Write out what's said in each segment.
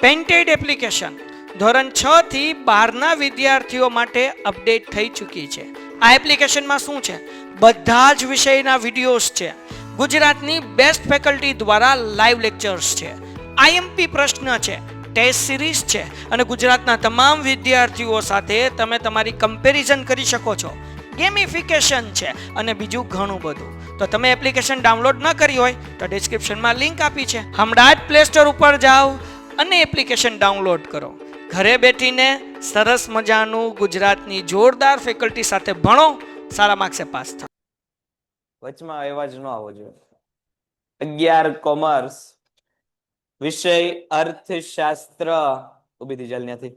Painted application ધોરણ 6 થી 12ના વિદ્યાર્થીઓ માટે અપડેટ થઈ ચૂકી છે. આ એપ્લિકેશનમાં શું છે? બધા જ વિષયના વિડીયોઝ છે. ગુજરાતની બેસ્ટ ફેકલ્ટી દ્વારા લાઈવ લેક્ચર્સ છે. આઈએમપી પ્રશ્ન છે, ટેસ્ટ સિરીઝ છે અને ગુજરાતના તમામ વિદ્યાર્થીઓ સાથે તમે તમારી કમ્પેરિઝન કરી શકો છો. ગેમિફિકેશન છે અને બીજું ઘણું બધું. તો તમે એપ્લિકેશન ડાઉનલોડ ન કરી હોય તો ડિસ્ક્રિપ્શનમાં લિંક આપી છે. હમણાં જ પ્લે સ્ટોર ઉપર જાઓ અને એપ્લિકેશન ડાઉનલોડ કરો. ઘરે બેઠીને સરસ મજાનું ગુજરાતની જોરદાર ફેકલ્ટી સાથે ભણો, સારા માર્ક્સે પાસ થાઓ. વચમાં અવાજ ન આવવો જોઈએ. 11 કોમર્સ વિષય અર્થશાસ્ત્ર. ઉભી થઈ ચાલ ત્યાંથી.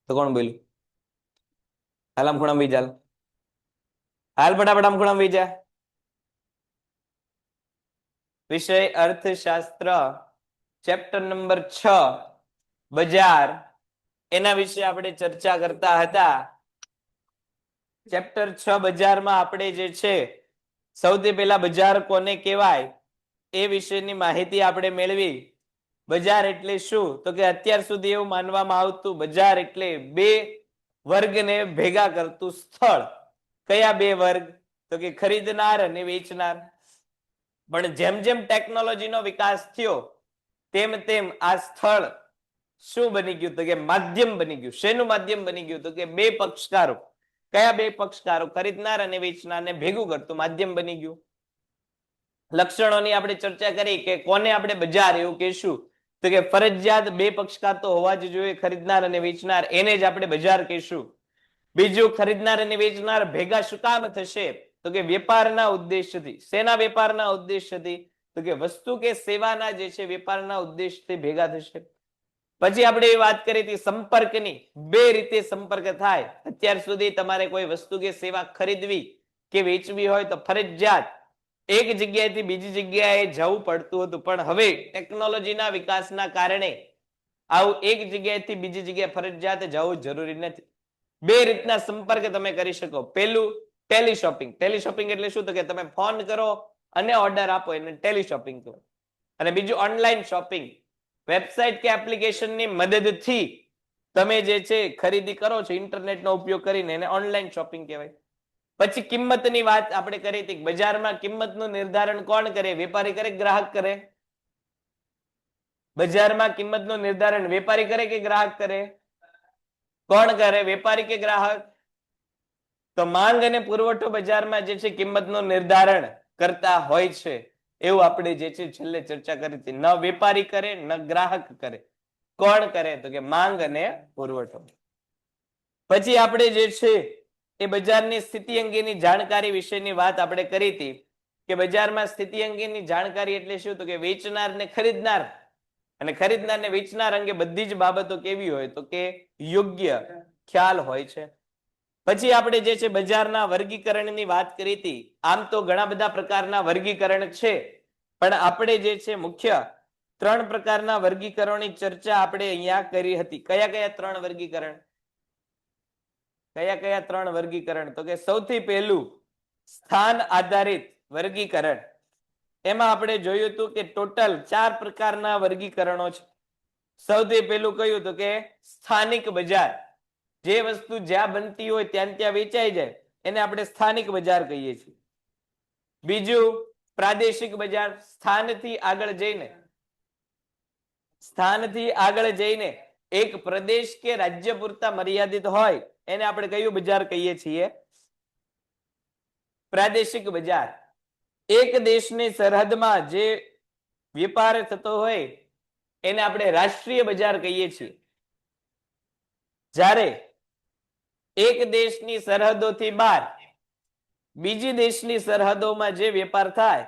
તો કોણ બોલ્યું? હાલ ખૂણા બી ચાલ, હાલ ફટાફટ આમ ખૂણા બી જા. વિષય અર્થશાસ્ત્ર, ચેપ્ટર નંબર 6 બજાર, એના વિશે આપણે ચર્ચા કરતા હતા. ચેપ્ટર 6 બજારમાં આપણે જે છે સૌથી પહેલા બજાર કોને કહેવાય એ વિશેની માહિતી આપણે મેળવી. બજાર એટલે શું? તો કે અત્યાર સુધી એવું માનવામાં આવતું બજાર એટલે બે વર્ગને ભેગા કરતું સ્થળ. કયા બે વર્ગ? તો કે ખરીદનાર અને વેચનાર. પણ જેમ જેમ ટેકનોલોજીનો વિકાસ થયો તેમ તેમ આ સ્થળ શું બની ગયું? તો કે માધ્યમ બની ગયું. શેનું માધ્યમ બની ગયું? તો કે બે પક્ષકારો. કયા બે પક્ષકારો? ખરીદનાર અને વેચનારને ભેગું કરતું માધ્યમ બની ગયું. લક્ષણોની આપણે ચર્ચા કરી કે કોને આપણે બજાર એવું કહીશું? તો કે ફરજિયાત બે પક્ષકાર તો હોવા જ જોઈએ, ખરીદનાર અને વેચનાર, એને જ આપણે બજાર કહીશું. બીજું, ખરીદનાર અને વેચનાર ભેગા શું કામ થશે? તો કે વેપારના ઉદ્દેશ્યથી. શેના વેપારના ઉદ્દેશ્યથી? તો કે વસ્તુ કે સેવાના જે છે વેપારના ઉદ્દેશથી ભેગા થશે. પછી આપણે એ વાત કરી હતી સંપર્કની. બે રીતે સંપર્ક થાય. અત્યાર સુધી તમારે કોઈ વસ્તુ કે સેવા ખરીદવી કે વેચવી હોય તો ફરજિયાત એક જગ્યાએથી બીજી જગ્યાએ જવું પડતું હતું, પણ હવે ટેકનોલોજીના વિકાસના કારણે આવું એક જગ્યાએથી બીજી જગ્યાએ ફરજિયાત જવું જરૂરી નથી. બે રીતના સંપર્ક તમે કરી શકો. પેલું ટેલિશોપિંગ. ટેલિશોપિંગ એટલે શું? તો કે તમે ફોન કરો અને ઓર્ડર આપો, એને ટેલિશોપિંગ કહો. અને બીજું ઓનલાઈન શોપિંગ. વેબસાઇટ કે એપ્લિકેશનની મદદથી તમે જે છે ખરીદી કરો છો ઇન્ટરનેટનો ઉપયોગ કરીને, એને ઓનલાઈન શોપિંગ કહેવાય. પછી કિંમતની વાત આપણે કરી હતી. બજારમાં કિંમતનું નિર્ધારણ કોણ કરે? વેપારી કરે, ગ્રાહક કરે? બજારમાં કિંમતનું નિર્ધારણ વેપારી કરે કે ગ્રાહક કરે? કોણ કરે? વેપારી કે ગ્રાહક? તો માંગ અને પુરવઠો બજારમાં જે છે કિંમતનું નિર્ધારણ કરતા હોય છે. એવું આપણે જે છે છેલ્લે ચર્ચા કરી હતી. ન વેપારી કરે ન ગ્રાહક કરે. કોણ કરે? તો કે માંગ અને પુરવઠો. પછી આપણે જે છે એ બજારની સ્થિતિ અંગેની જાણકારી વિશેની વાત આપણે કરી હતી કે બજારમાં સ્થિતિ અંગેની જાણકારી એટલે શું? તો કે વેચનાર ને ખરીદનાર અને ખરીદનાર ને વેચનાર અંગે બધી જ બાબતો કેવી હોય? તો કે યોગ્ય ખ્યાલ હોય છે. પછી આપણે જે છે બજારના વર્ગીકરણની વાત કરી હતી. આમ તો ઘણા બધા પ્રકારના વર્ગીકરણ છે, પણ આપણે જે છે મુખ્ય 3 પ્રકારના વર્ગીકરણની ચર્ચા આપણે અહીંયા કરી હતી. કયા કયા 3 વર્ગીકરણ? કયા કયા 3 વર્ગીકરણ? તો કે સૌથી પહેલું સ્થાન આધારિત વર્ગીકરણ. એમાં આપણે જોયું હતું કે ટોટલ 4 પ્રકારના વર્ગીકરણો છે. સૌથી પહેલું કયું? તો કે સ્થાનિક બજાર. જે વસ્તુ જ્યાં બનતી હોય ત્યાં ત્યાં વેચાઈ જાય એને આપણે સ્થાનિક બજાર કહીએ છીએ. બીજું પ્રાદેશિક બજાર. સ્થાનથી આગળ જઈને એક પ્રદેશ કે રાજ્ય પૂરતા મર્યાદિત હોય એને આપણે કયું બજાર કહીએ છીએ? પ્રાદેશિક બજાર. એક દેશની સરહદમાં જે વેપાર થતો હોય એને આપણે રાષ્ટ્રીય બજાર કહીએ છીએ. જ્યારે એક દેશની સરહદોથી બહાર બીજી દેશની સરહદોમાં જે વેપાર થાય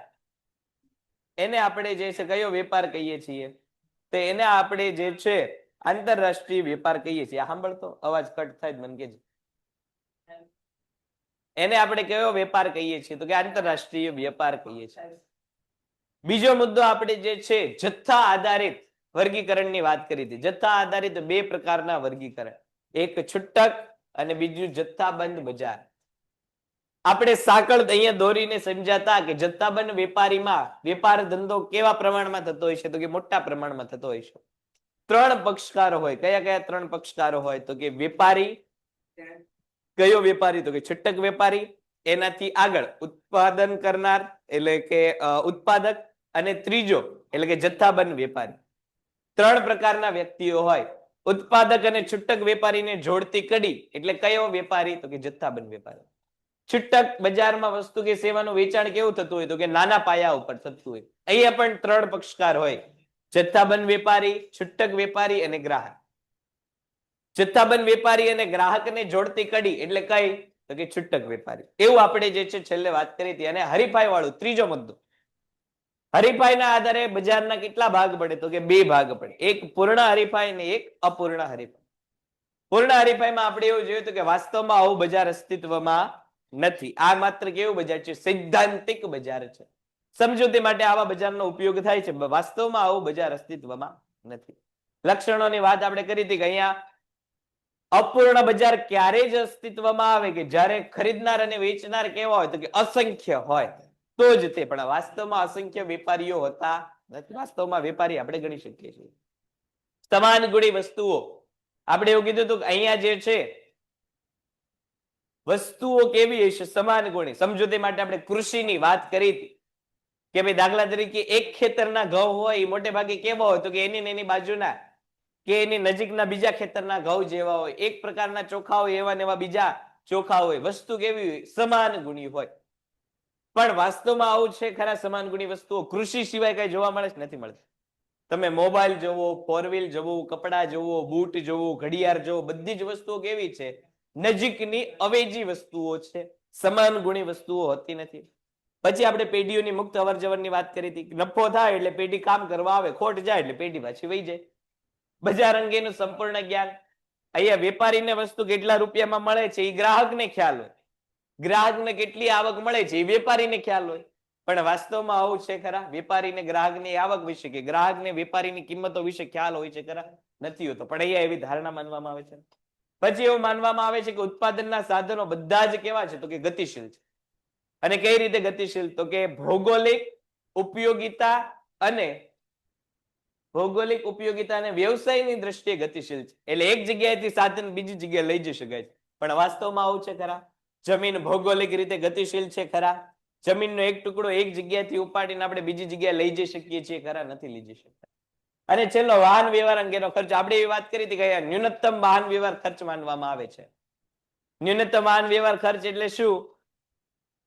એને આપણે જે છે કયો વેપાર કહીએ છીએ? તો એને આપણે જે છે આંતરરાષ્ટ્રીય વેપાર કહીએ છીએ. સાંભળતો અવાજ કટ થાય મને કહેજો. એને આપણે કયો વેપાર કહીએ છીએ? તો કે આંતરરાષ્ટ્રીય વેપાર કહીએ છીએ. બીજો મુદ્દો આપણે જે છે જથ્થા આધારિત વર્ગીકરણની વાત કરી હતી. જથ્થા આધારિત 2 પ્રકારના વર્ગીકરણ, એક છૂટક અને બીજું જથ્થાબંધ બજાર. આપણે સાંકળ અહીંયા દોરીને સમજાતા કે જથ્થાબંધ વેપારીમાં વેપાર ધંધો કેવા પ્રમાણમાં થતો હોય છે? તો કે મોટા પ્રમાણમાં થતો હોય છે. ત્રણ પક્ષકારો હોય. કયા કયા ત્રણ પક્ષકારો હોય? તો કે વેપારી. કયો વેપારી? તો કે છૂટક વેપારી. એનાથી આગળ ઉત્પાદન કરનાર એટલે કે ઉત્પાદક, અને ત્રીજો એટલે કે જથ્થાબંધ વેપારી. ત્રણ પ્રકારના વ્યક્તિઓ હોય. ઉત્પાદક અને છૂટક વેપારીને જોડતી કડી એટલે કયો વેપારી? તો કે જથ્થાબંધ વેપારી. છૂટક બજારમાં વસ્તુ કે સેવાનું વેચાણ કેવું થતું હોય? તો કે નાના પાયા ઉપર થતું હોય. અહીંયા પણ ત્રણ પક્ષકાર હોય: જથ્થાબંધ વેપારી, છૂટક વેપારી અને ગ્રાહક. જથ્થાબંધ વેપારી અને ગ્રાહકને જોડતી કડી એટલે કઈ? તો કે છૂટક વેપારી. એવું આપણે જે છે છેલ્લે વાત કરી હતી. અને હરીફાઈ વાળું ત્રીજો મુદ્દો. હરીફાઈના આધારે બજારના કેટલા ભાગ પડે? તો કે બે ભાગ પડે. એક પૂર્ણ હરીફાઈ અને એક અપૂર્ણ હરીફાઈ. પૂર્ણ હરીફાઈમાં આપણે એવું જોયું હતું કે વાસ્તવમાં આવું બજાર અસ્તિત્વમાં નથી. આ માત્ર કેવું બજાર છે? સૈદ્ધાંતિક બજાર છે. સમજૂતી માટે આવા બજારનો ઉપયોગ થાય છે. વાસ્તવમાં આવું બજાર અસ્તિત્વમાં નથી. લક્ષણોની વાત આપણે કરી હતી કે અહીંયા અપૂર્ણ બજાર ક્યારે જ અસ્તિત્વમાં આવે કે જ્યારે ખરીદનાર અને વેચનાર કેવા હોય? તો કે અસંખ્ય હોય તો જ તે. પણ વાસ્તવમાં અસંખ્ય વેપારીઓ હોતા નથી. વાસ્તવમાં વેપારી આપણે ગણી શકીએ છીએ. સમાન ગુણી વસ્તુઓ આપણે એવું કીધું હતું કે અહીંયા જે છે વસ્તુઓ કેવી હશે? સમાન ગુણી. સમજૂતી માટે આપણે કૃષિની વાત કરી હતી કે ભાઈ દાખલા તરીકે એક ખેતરના ઘઉં હોય એ મોટે ભાગે કેવા હોય? તો કે એની એની બાજુના કે એની નજીકના બીજા ખેતરના ઘઉં જેવા હોય. એક પ્રકારના ચોખા હોય એવા ને એવા બીજા ચોખા હોય. વસ્તુ કેવી હોય? સમાન ગુણી હોય. પણ વાસ્તવમાં આવું છે ખરા? સમાન ગુણી વસ્તુઓ કૃષિ સિવાય કઈ જોવા મળે છે? નથી મળતી. તમે મોબાઈલ જોવો, ફોર વ્હીલ જોવો, કપડા જોવો, બૂટ જોવો, ઘડિયાળ જોવો, બધી જ વસ્તુઓ કેવી છે? નજીકની અવેજી વસ્તુઓ છે. સમાન ગુણી વસ્તુઓ હોતી નથી. પછી આપણે પેઢીઓની મુક્ત અવર જવરની વાત કરી હતી. નફો થાય એટલે પેઢી કામ કરવા આવે, ખોટ જાય એટલે પેઢી પાછી વહી જાય. બજાર અંગેનું સંપૂર્ણ જ્ઞાન. અહીંયા વેપારીને વસ્તુ કેટલા રૂપિયામાં મળે છે એ ગ્રાહકને ખ્યાલ હોય. ગ્રાહકને કેટલી આવક મળે છે એ વેપારીને ખ્યાલ હોય. પણ વાસ્તવમાં આવું છે ખરા? વેપારીને ગ્રાહકની આવક વિશે કે ગ્રાહકને વેપારીની કિંમતો વિશે ખ્યાલ હોય છે ખરા? નથી હોતો. પણ અહીંયા એવી ધારણા માનવામાં આવે છે. પછી એવું માનવામાં આવે છે કે ઉત્પાદનના સાધનો બધા જ કેવા છે? તો કે ગતિશીલ છે. અને કઈ રીતે ગતિશીલ? તો કે ભૌગોલિક ઉપયોગિતા અને વ્યવસાયની દ્રષ્ટિએ ગતિશીલ છે. એટલે એક જગ્યાએથી સાધન બીજી જગ્યાએ લઈ જઈ શકાય છે. પણ વાસ્તવમાં આવું છે ખરા? જમીન ભૌગોલિક રીતે ગતિશીલ છે ખરા? જમીનનો એક ટુકડો એક જગ્યાએથી ઉપાડીને આપણે બીજી જગ્યાએ લઈ જઈ શકીએ છીએ ખરા? નથી લઈ જઈ શકતા. અને છેલ્લો વાહન વ્યવહાર અંગેનો ખર્ચ. આપણે એવી વાત કરી હતી કે ન્યૂનતમ વાહન વ્યવહાર ખર્ચ માનવામાં આવે છે. ન્યૂનતમ વાહન વ્યવહાર ખર્ચ એટલે શું?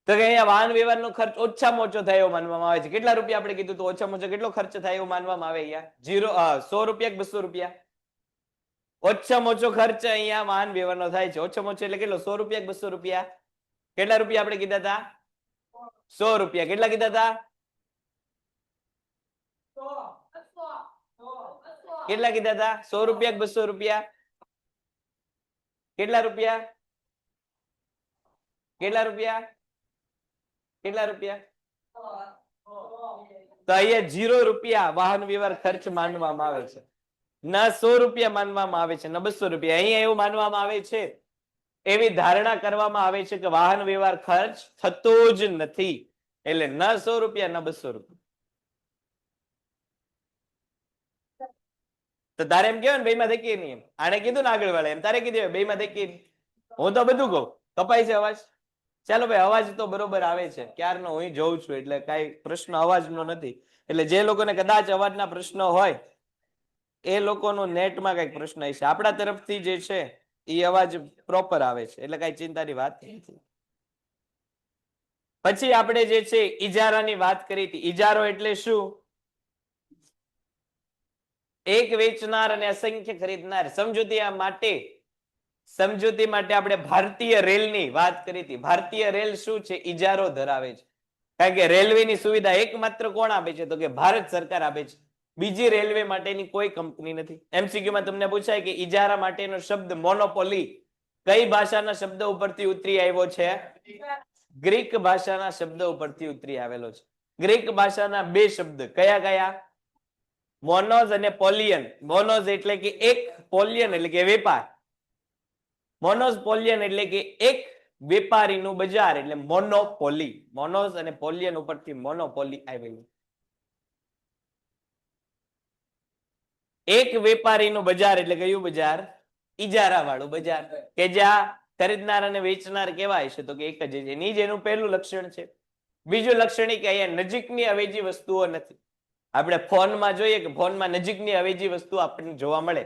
તો કે અહીંયા વાહન વ્યવહારનો ખર્ચ ઓછામાં ઓછો થાય એવો માનવામાં આવે છે. કેટલા રૂપિયા આપણે કીધું? તો ઓછામાં ઓછો કેટલો ખર્ચ થાય એવું માનવામાં આવે? અહીંયા 100 રૂપિયા કે 200 રૂપિયા? ઓછામાં ઓછો ખર્ચ અહીંયા વાહન વ્યવહારનો થાય છે. ઓછામાં ઓછો એટલે કેટલો? 100 રૂપિયા કે 200 રૂપિયા? કેટલા રૂપિયા આપણે કીધા હતા? 100 રૂપિયા. કેટલા કીધા હતા? કેટલા કીધા હતા? 100 રૂપિયા કે 200 રૂપિયા? કેટલા રૂપિયા? કેટલા રૂપિયા? કેટલા રૂપિયા? તો અહીંયા 0 રૂપિયા વાહન વ્યવહાર ખર્ચ માનવામાં આવે છે. ના 100 રૂપિયા માનવામાં આવે છે, ના 200 રૂપિયા. અહીંયા એવું માનવામાં આવે છે, એવી ધારણા કરવામાં આવે છે કે વાહન વ્યવહાર ખર્ચ થતો જ નથી. એટલે ના 100 રૂપિયા ના 200 રૂપિયા. તો તારે એમ કેવાય ને બેમાં દેખીએ નહીં. એમ આને કીધું ને આગળ વાળા, એમ તારે કીધું બેમાં દેખીએ. હું તો બધું કહું. કપાય છે અવાજ? ચાલો ભાઈ, અવાજ તો બરોબર આવે છે. ક્યારનો હું જોઉં છું, એટલે કઈ પ્રશ્ન અવાજનો નથી. એટલે જે લોકોને કદાચ અવાજના પ્રશ્ન હોય એ લોકોનું નેટમાં કઈક પ્રશ્ન હશે. આપણા તરફથી જે છે એ અવાજ પ્રોપર આવે છે, એટલે કઈ ચિંતાની વાત નથી. પછી આપણે જે છે ઈજારાની વાત કરી હતી. ઈજારો એટલે શું? એક વેચનાર અને અસંખ્ય ખરીદનાર. સમજૂતી માટે આપણે ભારતીય રેલની વાત કરી હતી. ભારતીય રેલ શું છે? ઈજારો ધરાવે છે. કારણ કે રેલવેની સુવિધા એકમાત્ર કોણ આપે છે? તો કે ભારત સરકાર આપે છે. બીજી રેલવે માટેની કોઈ કંપની નથી. એમસીક્યુમાં તમને પૂછાય કે ઈજારા માટેનો શબ્દ મોનોપોલી કઈ ભાષાના શબ્દ ઉપરથી ઉતરી આવ્યો છે? ગ્રીક ભાષાના શબ્દ ઉપરથી ઉતરી આવેલો છે. ગ્રીક ભાષાના બે શબ્દ કયા કયા? મોનોઝ અને પોલિયન. મોનોઝ એટલે કે એક, પોલિયન એટલે કે વેપાર. મોનોઝ પોલિયન એટલે કે એક વેપારીનું બજાર, એટલે મોનોપોલી. મોનોઝ અને પોલિયન ઉપરથી મોનોપોલી આવેલું. એક વેપારીનું બજાર એટલે કયું બજાર? ઈજારા વાળું બજાર, કે જ્યાં ખરીદનાર અને વેચનાર કેવા હશે તો કે એક જ છે. એની જ એનું પહેલું લક્ષણ છે. બીજું લક્ષણ એ કે અહીંયા નજીકની અવેજી વસ્તુઓ નથી. આપણે ફોનમાં જોઈએ કે ફોનમાં નજીકની અવેજી વસ્તુ આપણને જોવા મળે.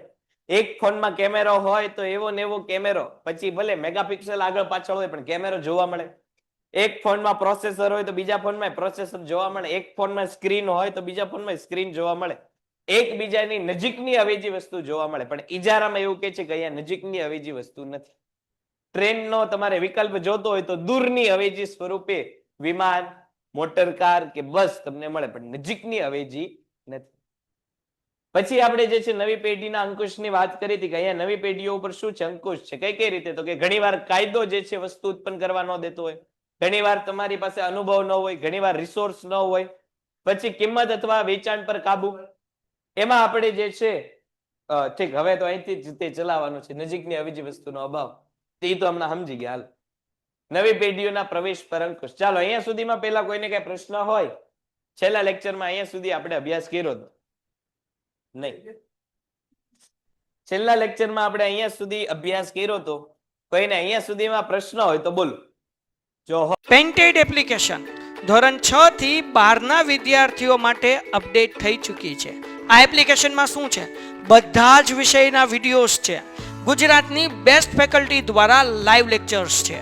એક ફોનમાં કેમેરો હોય તો એવો ને એવો કેમેરો, પછી ભલે મેગાપિક્સલ આગળ પાછળ હોય પણ કેમેરો જોવા મળે. એક ફોનમાં પ્રોસેસર હોય તો બીજા ફોનમાં પ્રોસેસર જોવા મળે. એક ફોનમાં સ્ક્રીન હોય તો બીજા ફોનમાં સ્ક્રીન જોવા મળે. એકબીજાની નજીકની અવેજી વસ્તુ જોવા મળે. પણ ઈજારામાં એવું કે છે કે અહીંયા નજીકની અવેજી વસ્તુ નથી. ટ્રેનનો તમારે વિકલ્પ જોતો હોય તો દૂરની અવેજી સ્વરૂપે વિમાન, મોટર કાર કે બસ તમને મળે, પણ નજીકની અવેજી નથી. પછી આપણે જે છે નવી પેઢીના અંકુશની વાત કરી હતી કે અહીંયા નવી પેઢીઓ ઉપર શું છે, અંકુશ છે. કઈ કઈ રીતે? તો કે ઘણીવાર કાયદો જે છે વસ્તુ ઉત્પન્ન કરવા ન દેતો હોય, ઘણીવાર તમારી પાસે અનુભવ ન હોય, ઘણીવાર રિસોર્સ ન હોય, પછી કિંમત અથવા વેચાણ પર કાબુ. એમાં આપણે જે છે ઠીક, હવે તો અહીંથી જ તે ચલાવવાનું છે, નજીકની અવેજી વસ્તુનો અભાવ. તે તો હમણાં સમજી ગયા. હાલ, નવી પેઢીઓના પ્રવેશ પર અંકુશ. ચાલો, અહીંયા સુધીમાં પેલા કોઈને કઈ પ્રશ્ન હોય? છેલ્લા લેક્ચરમાં અહીંયા સુધી આપણે અભ્યાસ કર્યો હતો નહીં? છેલ્લા લેક્ચરમાં આપણે અહીંયા સુધી અભ્યાસ કર્યો હતો. કોઈને અહીંયા સુધીમાં પ્રશ્ન હોય તો બોલો. જો પેન્ટેડ એપ્લિકેશન ધોરણ 6 થી 12ના વિદ્યાર્થીઓ માટે અપડેટ થઈ ચૂકી છે. આ એપ્લિકેશનમાં શું છે? બધા જ વિષયના વિડીયોઝ છે. ગુજરાતની બેસ્ટ ફેકલ્ટી દ્વારા લાઈવ લેક્ચર્સ છે.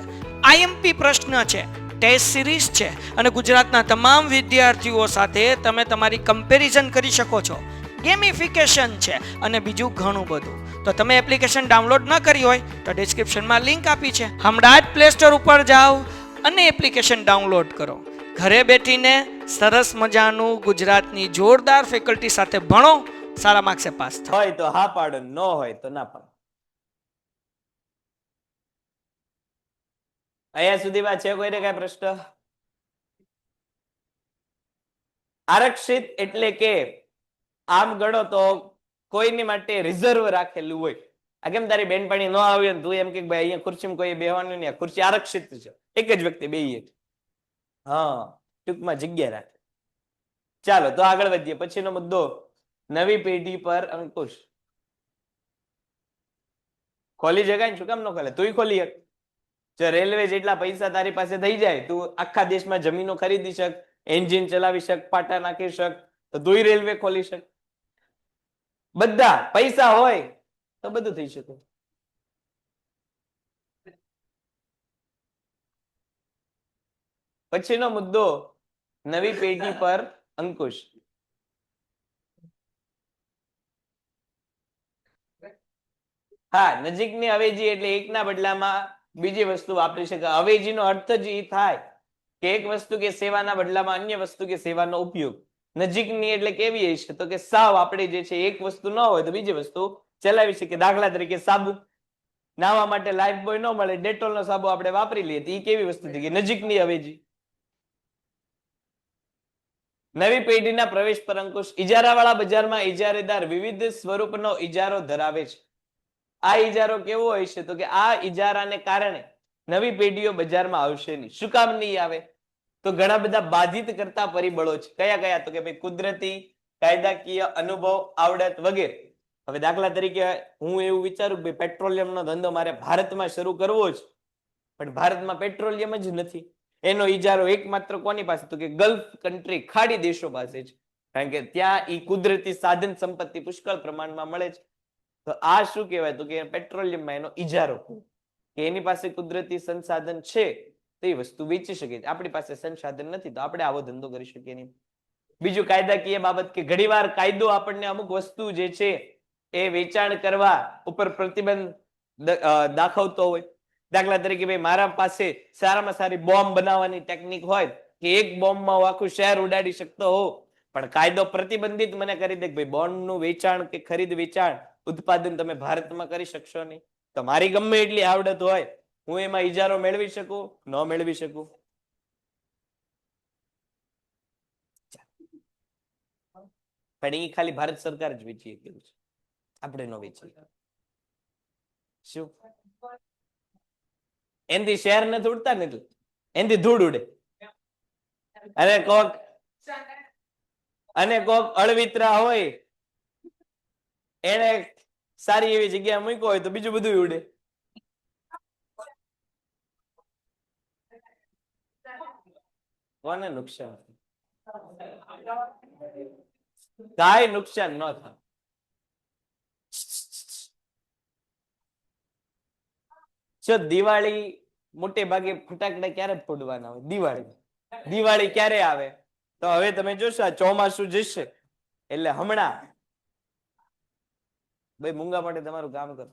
આઈએમપી પ્રશ્ન છે, ટેસ્ટ સિરીઝ છે, અને ગુજરાતના તમામ વિદ્યાર્થીઓ સાથે તમે તમારી કમ્પેરિઝન કરી શકો છો. ગેમિફિકેશન છે અને બીજું ઘણું બધું. તો તમે એપ્લિકેશન ડાઉનલોડ ન કરી હોય તો ડિસ્ક્રિપ્શનમાં લિંક આપી છે. હમણાં જ પ્લે સ્ટોર ઉપર જાઓ અને એપ્લિકેશન ડાઉનલોડ કરો. ઘરે બેઠીને સરસ મજાનું ગુજરાતની જોરદાર ફેકલ્ટી સાથે ભણો, સારા માર્ક્સે પાસ થાઓ. હોય તો હા પાડો, ન હોય તો ના પાડો. અહીંયા સુધીમાં છે કોઈને કઈ પ્રશ્ન? આરક્ષિત એટલે કે આમ ગણો તો કોઈની માટે રિઝર્વ રાખેલું હોય. આ કેમ તારી બેનપણી ન આવી ને તું એમ કે ભાઈ અહીંયા ખુરશીમાં કોઈ બેહવાનું નહીં, ખુરશી આરક્ષિત છે, એક જ વ્યક્તિ બેહીએ. હા, ટૂંકમાં જગ્યા રાખે. ચાલો તો આગળ વધીએ. પછીનો મુદ્દો, નવી પેઢી પર અંકુશ. ખોલી શકાય? શું કામ ન ખોલે? તુંય ખોલી શક. જો રેલવે જેટલા પૈસા તારી પાસે થઈ જાય, તું આખા દેશમાં જમીનો ખરીદી શક, એન્જિન ચલાવી શક, પાટા નાખી શક, તો તુંય રેલવે ખોલી શક. બધા પૈસા હોય તો બધું થઈ શકે. પછીનો મુદ્દો, નવી પેઢી પર અંકુશ. હા, નજીકની અવેજી એટલે એકના બદલામાં બીજી વસ્તુ વાપરી શકે. અવેજીનો અર્થ જ એ થાય કે એક વસ્તુ કે સેવાના બદલામાં અન્ય વસ્તુ કે સેવાનો ઉપયોગ. નજીકની એટલે કેવી હશે? તો કે સાવ આપણે જે છે એક વસ્તુ ન હોય તો બીજી વસ્તુ ચલાવી શકીએ. દાખલા તરીકે સાબુ. નાહવા માટે લાઈફ બોય ન મળે, ડેટોલનો સાબુ આપણે વાપરી લઈએ, તો એ કેવી વસ્તુ થઈ ગઈ? નજીકની અવેજી. નવી પેઢીના પ્રવેશ પર અંકુશ. ઇજારાવાળા બજારમાં ઇજારેદાર વિવિધ સ્વરૂપનો ઇજારો ધરાવે છે. આ ઇજારો કેવો હોય છે? તો કે આ ઇજારાને કારણે નવી પેઢીઓ બજારમાં આવશે નહીં. શું કામ નહીં આવે? તો ઘણા બધા બાધિત કરતા પરિબળો છે. કયા કયા? તો કે ભાઈ કુદરતી, કાયદાકીય, અનુભવ, આવડત વગેરે. હવે દાખલા તરીકે હું એવું વિચારું કે પેટ્રોલિયમનો ધંધો મારે ભારતમાં શરૂ કરવો છે, પણ ભારતમાં પેટ્રોલિયમ જ નથી. એનો ઇજારો એકમાત્ર કોની પાસે? તો કે ગલ્ફ કન્ટ્રી, ખાડી દેશો પાસે છે. કારણ કે ત્યાં ઈ કુદરતી સાધન સંપત્તિ પુષ્કળ પ્રમાણમાં મળે છે. તો આ શું કહેવાય? તો કે પેટ્રોલિયમમાં એનો ઇજારો, કે એની પાસે કુદરતી સંસાધન છે તો એ વસ્તુ વેચી શકે છે. આપણી પાસે સંસાધન નથી તો આપણે આવો ધંધો કરી શકીએ નહીં. બીજું કાયદાકીય બાબત, કે ઘણીવાર કાયદો આપણને અમુક વસ્તુ જે છે એ વેચાણ કરવા ઉપર પ્રતિબંધ દાખવતો હોય. દાખલા તરીકે ભાઈ મારા પાસે સારામાં સારી બોમ્બ બનાવવાની ટેકનિક હોય કે એક બોમ્બમાં હું આખું શહેર ઉડાડી શકતો હોઉં, પણ કાયદો પ્રતિબંધિત મને કરી દે કે ભાઈ બોમ્બનું વેચાણ કે ખરીદ વેચાણ ઉત્પાદન તમે ભારતમાં કરી શકશો નહીં. તો મારી ગમે એટલી આવડત હોય, હું એમાં ઇજારો મેળવી શકું? ન મેળવી શકું. પણ એ ખાલી ભારત સરકાર જ વેચી શકેલું છે, આપણે ન વેચી. શું એનથી શહેર નથી ઉડતા ને, એટલે એનથી ધૂળ ઉડે. અને કોક અળવિતરા હોય એને સારી એવી જગ્યાએ મૂક્યો હોય તો બીજું બધું ઉડે. કોને નુકસાન? કાંઈ નુકસાન ન થાય. જો દિવાળી મોટે ભાગે ફટાકડા ક્યારે ફોડવાના હોય? દિવાળી. દિવાળી ક્યારે આવે? તો હવે તમે જોશો આ ચોમાસું જશે એટલે હમણાં ભાઈ મૂંગા માટે તમારું કામ કરો.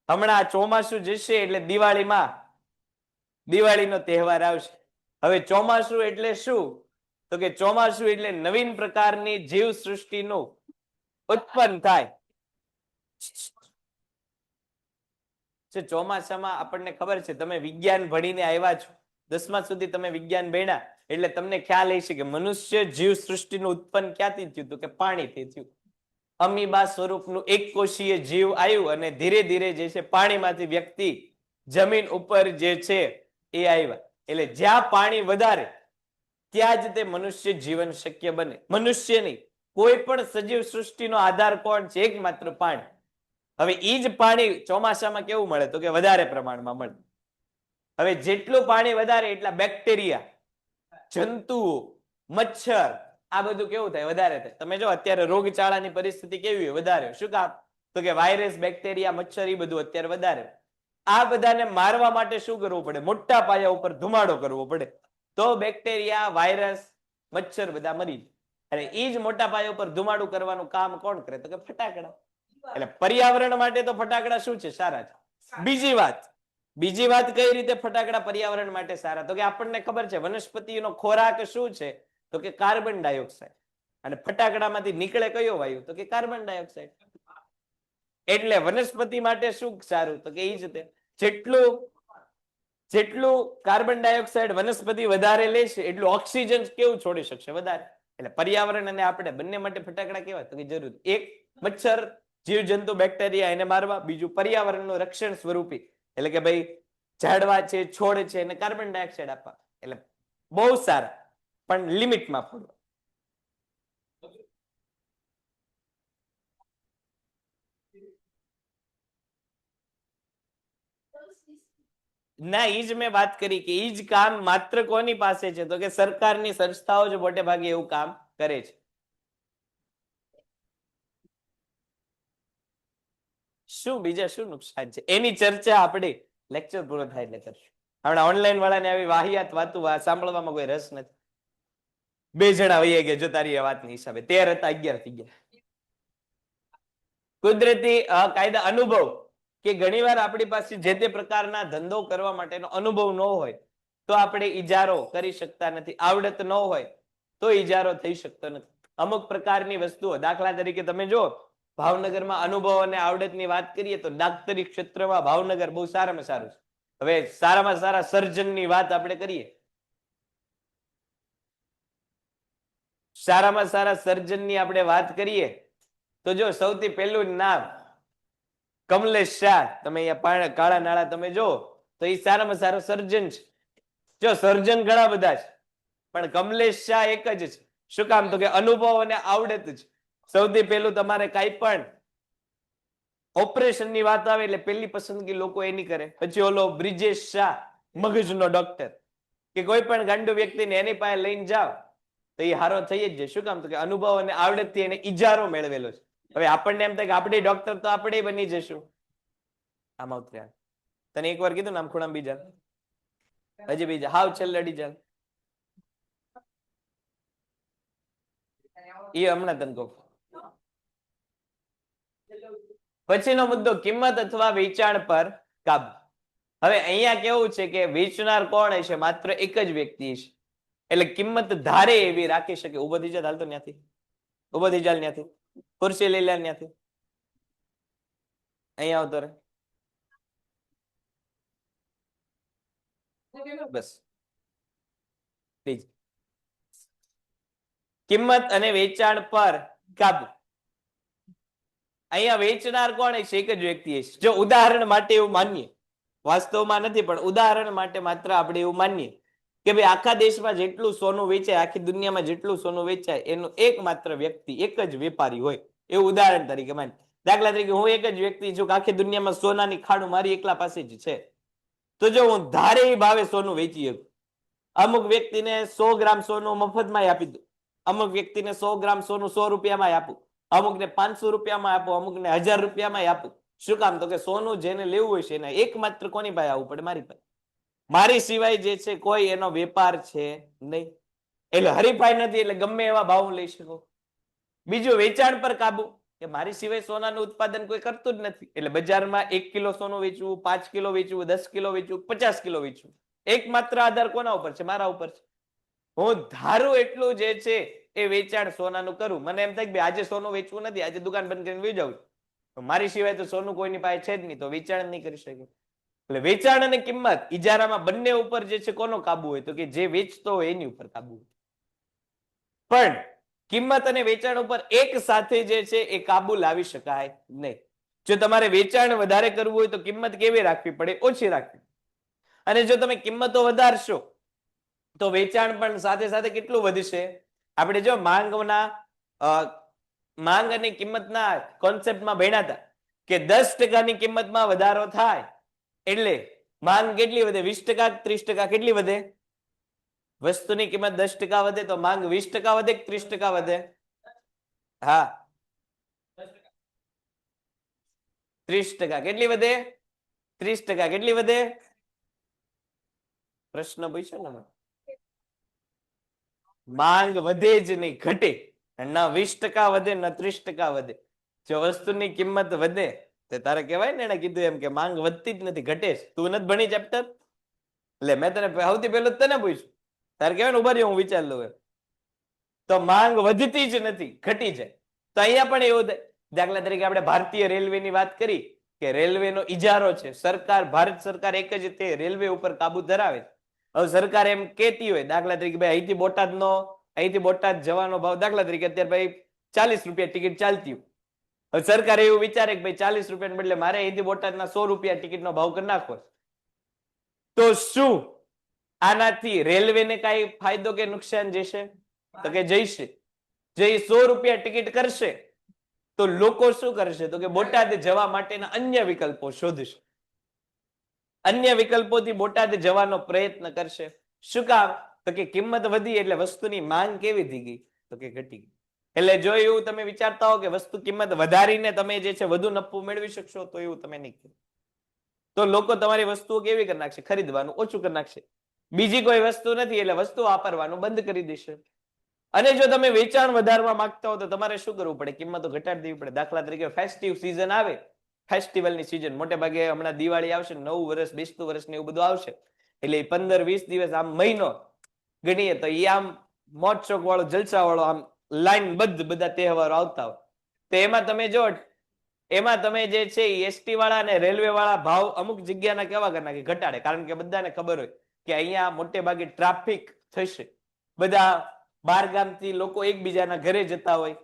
હમણાં આ ચોમાસું જશે એટલે દિવાળીમાં દિવાળીનો તહેવાર આવશે. હવે ચોમાસું એટલે શું? તો કે ચોમાસું એટલે નવીન પ્રકારની જીવ સૃષ્ટિનું ઉત્પન્ન થાય. ચોમાસામાં આપણને ખબર છે, તમે વિજ્ઞાન ભણીને આવ્યા છો, 10મા સુધી તમે વિજ્ઞાન ભણ્યા એટલે તમને ખ્યાલ હશે કે મનુષ્ય જીવ સૃષ્ટિનું ઉત્પન્ન ક્યાંથી થયું? તો કે પાણીથી થયું. અમીબા સ્વરૂપનું એક કોષીય જીવ આવ્યું અને ધીરે ધીરે જે છે પાણીમાંથી વ્યક્તિ જમીન ઉપર જે છે એ આવ્યા. એટલે જ્યાં પાણી વધારે ત્યાં જ તે મનુષ્ય જીવન શક્ય બને. મનુષ્ય નહીં, કોઈ પણ સજીવ સૃષ્ટિનો આધાર કોણ છે? એકમાત્ર પાણી. હવે એ જ પાણી ચોમાસામાં કેવું મળે? તો કે વધારે પ્રમાણમાં મળે. હવે જેટલું પાણી વધારે એટલા બેક્ટેરિયા, જંતુઓ, મચ્છર, આ બધું કેવું થાય? વધારે થાય. તમે જો અત્યારે રોગચાળાની પરિસ્થિતિ કેવી હોય? વધારે. શું કામ? તો કે વાયરસ, બેક્ટેરિયા, મચ્છર એ બધું અત્યારે વધારે. આ બધાને મારવા માટે શું કરવું પડે? મોટા પાયા ઉપર ધુમાડો કરવો પડે. તો બેક્ટેરિયા, વાયરસ, મચ્છર બધા મરી જાય. અને એ જ મોટા પાયા ઉપર ધુમાડું કરવાનું કામ કોણ કરે? તો કે ફટાકડા. એટલે પર્યાવરણ માટે તો ફટાકડા શું છે? સારા છે. બીજી વાત કઈ રીતે ફટાકડા પર્યાવરણ માટે સારા? તો કે આપણને ખબર છે વનસ્પતિનો ખોરાક શું છે? તો કે કાર્બન ડાયોક્સાઇડ. અને ફટાકડામાંથી નીકળે કયો વાયુ? તો કે કાર્બન ડાયોક્સાઇડ. એટલે વનસ્પતિ માટે શું સારું? તો કે એ જ તે જેટલું કાર્બન ડાયોક્સાઇડ વનસ્પતિ વધારે લેશે એટલું ઓક્સિજન કેવું છોડી શકશે? વધારે. એટલે પર્યાવરણ અને આપણે બંને માટે ફટાકડા કેવા? તો કે જરૂર. એક, મચ્છર, જીવજંતુ, બેક્ટેરિયા એને મારવા. બીજું, પર્યાવરણનું રક્ષણ સ્વરૂપી. એટલે કે ભાઈ ઝાડવા છે, છોડ છે, એને કાર્બન ડાયોક્સાઇડ આપવા. એટલે બહુ સારા, પણ લિમિટમાં ફોડવા. ના, ઈ જ મેં વાત કરી કે ઈ જ કામ માત્ર કોની પાસે છે? તો કે સરકારની સંસ્થાઓ જ મોટે ભાગે એવું કામ કરે છે. શું બીજા શું નુકસાન છે એની ચર્ચા આપણે લેક્ચર પૂરો થાય એટલે કરશું. હમણાં ઓનલાઈન વાળાને આવી વાહિયાત વાતો સાંભળવામાં કોઈ રસ નથી. 2 જણા વહી ગયા જો તારી વાતની હિસાબે. 13 હતા, 11 થઈ ગયા. કુદરતી કાયદા અનુભવ કે ઘણીવાર આપણી પાસે જે તે પ્રકારના ધંધો કરવા માટેનો અનુભવ ન હોય તો આપણે ઈજારો કરી શકતા નથી. આવડત ન હોય તો ઈજારો થઈ શકતો નથી. અમુક પ્રકારની વસ્તુઓ, દાખલા તરીકે તમે જો ભાવનગરમાં અનુભવ અને આવડતની વાત કરીએ તો ડાક્ટરી ક્ષેત્રમાં ભાવનગર બહુ સારામાં સારું છે. હવે સારામાં સારા સર્જનની વાત આપણે કરીએ, સારામાં સારા સર્જનની આપણે વાત કરીએ તો જો સૌથી પહેલું નામ કમલેશ શાહ. તમે અહીંયા કાળા નાળા તમે જો તો એ સારામાં સારો સર્જન છે. જો સર્જન ઘણા બધા છે પણ કમલેશ શાહ એક જ છે. શું કામ? તો કે અનુભવ અને આવડત જ. સૌથી પહેલું તમારે કાંઈ પણ ઓપરેશનની વાત આવે એટલે પહેલી પસંદગી લોકો એની કરે. પછી ઓલો બ્રિજેશ શાહ, મગજનો ડોક્ટર, કે કોઈ પણ ગાંડુ વ્યક્તિને એની પાસે લઈને જાવ તો એ હારો થઈ જ જાય. શું કામ? તો કે અનુભવ અને આવડતથી એને ઈજારો મેળવેલો છે. હવે આપણને એમ થાય કે આપણે ડોક્ટર તો આપણે બની જશું. આમાં ઉતર્યા તને એકવાર કીધું ને આમ ખૂણામાં બીજા, હજી બીજા હાવ છેલ્લે અડી જાય એ હમણાં તને કહું. પછીનો મુદ્દો કિંમત અથવા વેચાણ પર કાબુ. હવે અહીંયા કેવું છે કે વેચનાર કોણ હશે? માત્ર એક જ વ્યક્તિ છે. એટલે કિંમત ધારે એવી રાખી શકે. ઉભો થઈ જાય હાલતો ત્યાંથી, ઉભો થઈ જાય ત્યાંથી, ખુરશી લઈ લે ત્યાંથી, અહીંયા આવતો રે બસ. કિંમત અને વેચાણ પર કાબુ. અહીંયા વેચનાર કોણ છે? એક જ વ્યક્તિ છે. જો ઉદાહરણ માટે એવું માનીએ, વાસ્તવમાં નથી પણ ઉદાહરણ માટે માત્ર આપણે એવું માનીએ કે ભાઈ આખા દેશમાં જેટલું સોનું વેચાય, આખી દુનિયામાં જેટલું સોનું વેચાય એનું એકમાત્ર વ્યક્તિ, એક જ વેપારી હોય એવું ઉદાહરણ તરીકે માની, દાખલા તરીકે હું એક જ વ્યક્તિ છું કે આખી દુનિયામાં સોનાની ખાડું મારી એકલા પાસે જ છે, તો જો હું ધારે એ ભાવે સોનું વેચી શકું, અમુક વ્યક્તિને 100 ગ્રામ સોનું મફતમાં આપી દઉં, અમુક વ્યક્તિને 100 ગ્રામ સોનું 100 રૂપિયામાં આપું, અમુકને 500 રૂપિયામાં આપું, અમુકને 1000 રૂપિયામાં આપું. શું કામ? તો કે સોનું જેને લેવું હોય છે એને એકમાત્ર કોની પાસે આવવું પડે? મારી પાસે. મારી સિવાય જે છે કોઈ એનો વેપાર છે નહીં, એટલે હરીફાઈ નથી, એટલે ગમે એવા ભાવ લઈ શકો. બીજું વેચાણ પર કાબુ, કે મારી સિવાય સોનાનું ઉત્પાદન કોઈ કરતું જ નથી, એટલે બજારમાં 1 કિલો સોનું વેચવું, 5 કિલો વેચવું, 10 કિલો વેચવું, 50 કિલો વેચવું, એકમાત્ર આધાર કોના ઉપર છે? મારા ઉપર છે. હું ધારું એટલું જે છે એ વેચાણ સોનાનું કરું. મને એમ થાય કે ભાઈ આજે સોનું વેચવું નથી, આજે દુકાન બંધ કરીને વહી જાઉં, તો મારી સિવાય તો સોનું કોઈની પાસે છે જ નહીં, તો વેચાણ નહીં કરી શકે. એટલે વેચાણ અને કિંમત ઇજારામાં બંને ઉપર જે છે કોનો કાબુ હોય? તો કે જે વેચતો હોય એની ઉપર કાબુ હોય. પણ કિંમત અને વેચાણ ઉપર એક સાથે જે છે એ કાબુ લાવી શકાય નહીં. જો તમારે વેચાણ વધારે કરવું હોય તો કિંમત કેવી રાખવી પડે? ઓછી રાખવી. અને જો તમે કિંમતો વધારશો તો વેચાણ પણ સાથે સાથે કેટલું વધશે? આપણે જો માંગ અને કિંમતના કોન્સેપ્ટમાં ભણ્યા હતા કે 10% ની કિંમતમાં વધારો થાય એટલે માંગ કેટલી વધે? 20%, 30%. કેટલી વધે? વસ્તુની કિંમત 10% વધે તો માંગ 20% વધે કે 30% વધે? હા, 30%. કેટલી વધે? 30%. કેટલી વધે? પ્રશ્ન પૂછ્યો ને, માંગ વધે જ નહીં, ઘટે. ના 20% વધે ના 30% વધે. જો વસ્તુની કિંમત વધે તો તારે કહેવાય ને, એને કીધું એમ કે માંગ વધતી જ નથી, ઘટે છે. તું નથી ભણી ચેપ્ટર? એટલે મેં તને સૌથી પહેલું તને પૂછ્યું, તારે કહેવાય ને ઉભા રહ્યો હું વિચાર લઉં એમ. તો માંગ વધતી જ નથી, ઘટી જાય. તો અહીંયા પણ એવું થાય. દાખલા તરીકે આપણે ભારતીય રેલવેની વાત કરી કે રેલવેનો ઇજારો છે, સરકાર, ભારત સરકાર એક જ તે રેલવે ઉપર કાબુ ધરાવે છે. હવે સરકાર એમ કહેતી હોય, દાખલા તરીકે ભાઈ અહીંથી બોટાદ જવાનો ભાવ, દાખલા તરીકે અત્યારે ભાઈ 40 રૂપિયા ટિકિટ ચાલતી હોય. હવે સરકાર એવું વિચારે કે ભાઈ 40 રૂપિયાને બદલે મારે અહીંથી બોટાદના 100 રૂપિયા ટિકિટનો ભાવ કરી નાખવો, તો શું આનાથી રેલવેને કઈ ફાયદો કે નુકસાન જશે? તો કે જઈશે. જે 100 રૂપિયા ટિકિટ કરશે તો લોકો શું કરશે? તો કે બોટાદ જવા માટેના અન્ય વિકલ્પો શોધશે, અન્ય વિકલ્પોથી બોટાદ જવાનો પ્રયત્ન કરશે. શું કામ? તો કે કિંમત વધી એટલે વસ્તુની માંગ કેવી થઈ ગઈ? તો કે ઘટી ગઈ. એટલે જો એવું તમે વિચારતા હો કે વસ્તુ કિંમત વધારીને તમે જે છે વધુ નફો મેળવી શકશો, તો એવું તમે નહીં કરો. તો લોકો તમારી વસ્તુઓ કેવી કરી નાખશે? ખરીદવાનું ઓછું કરી નાખશે. બીજી કોઈ વસ્તુ નથી એટલે વસ્તુ વાપરવાનું બંધ કરી દેશે. અને જો તમે વેચાણ વધારવા માંગતા હો તો તમારે શું કરવું પડે? કિંમતો ઘટાડી દેવી પડે. દાખલા તરીકે ફેસ્ટિવ સિઝન આવે, ફેસ્ટિવલની સિઝન, મોટે ભાગે હમણાં દિવાળી આવશે, નવું વર્ષ, બેસતું વર્ષ ને એવું બધું આવશે, એટલે 15-20 દિવસ આમ મહિનો ગણીએ તો એ આમ મોજ શોખ વાળો, જલસા વાળો, આમ લાઈન બદ્ધ બધા તહેવારો આવતા હોય. તો એમાં તમે જો, એમાં તમે જે છે એસટી વાળા અને રેલવે વાળા ભાવ અમુક જગ્યાના કેવા કરી નાખે? ઘટાડે. કારણ કે બધાને ખબર હોય કે અહીંયા મોટે ભાગે ટ્રાફિક થશે, બધા બાર ગામથી લોકો એકબીજાના ઘરે જતા હોય,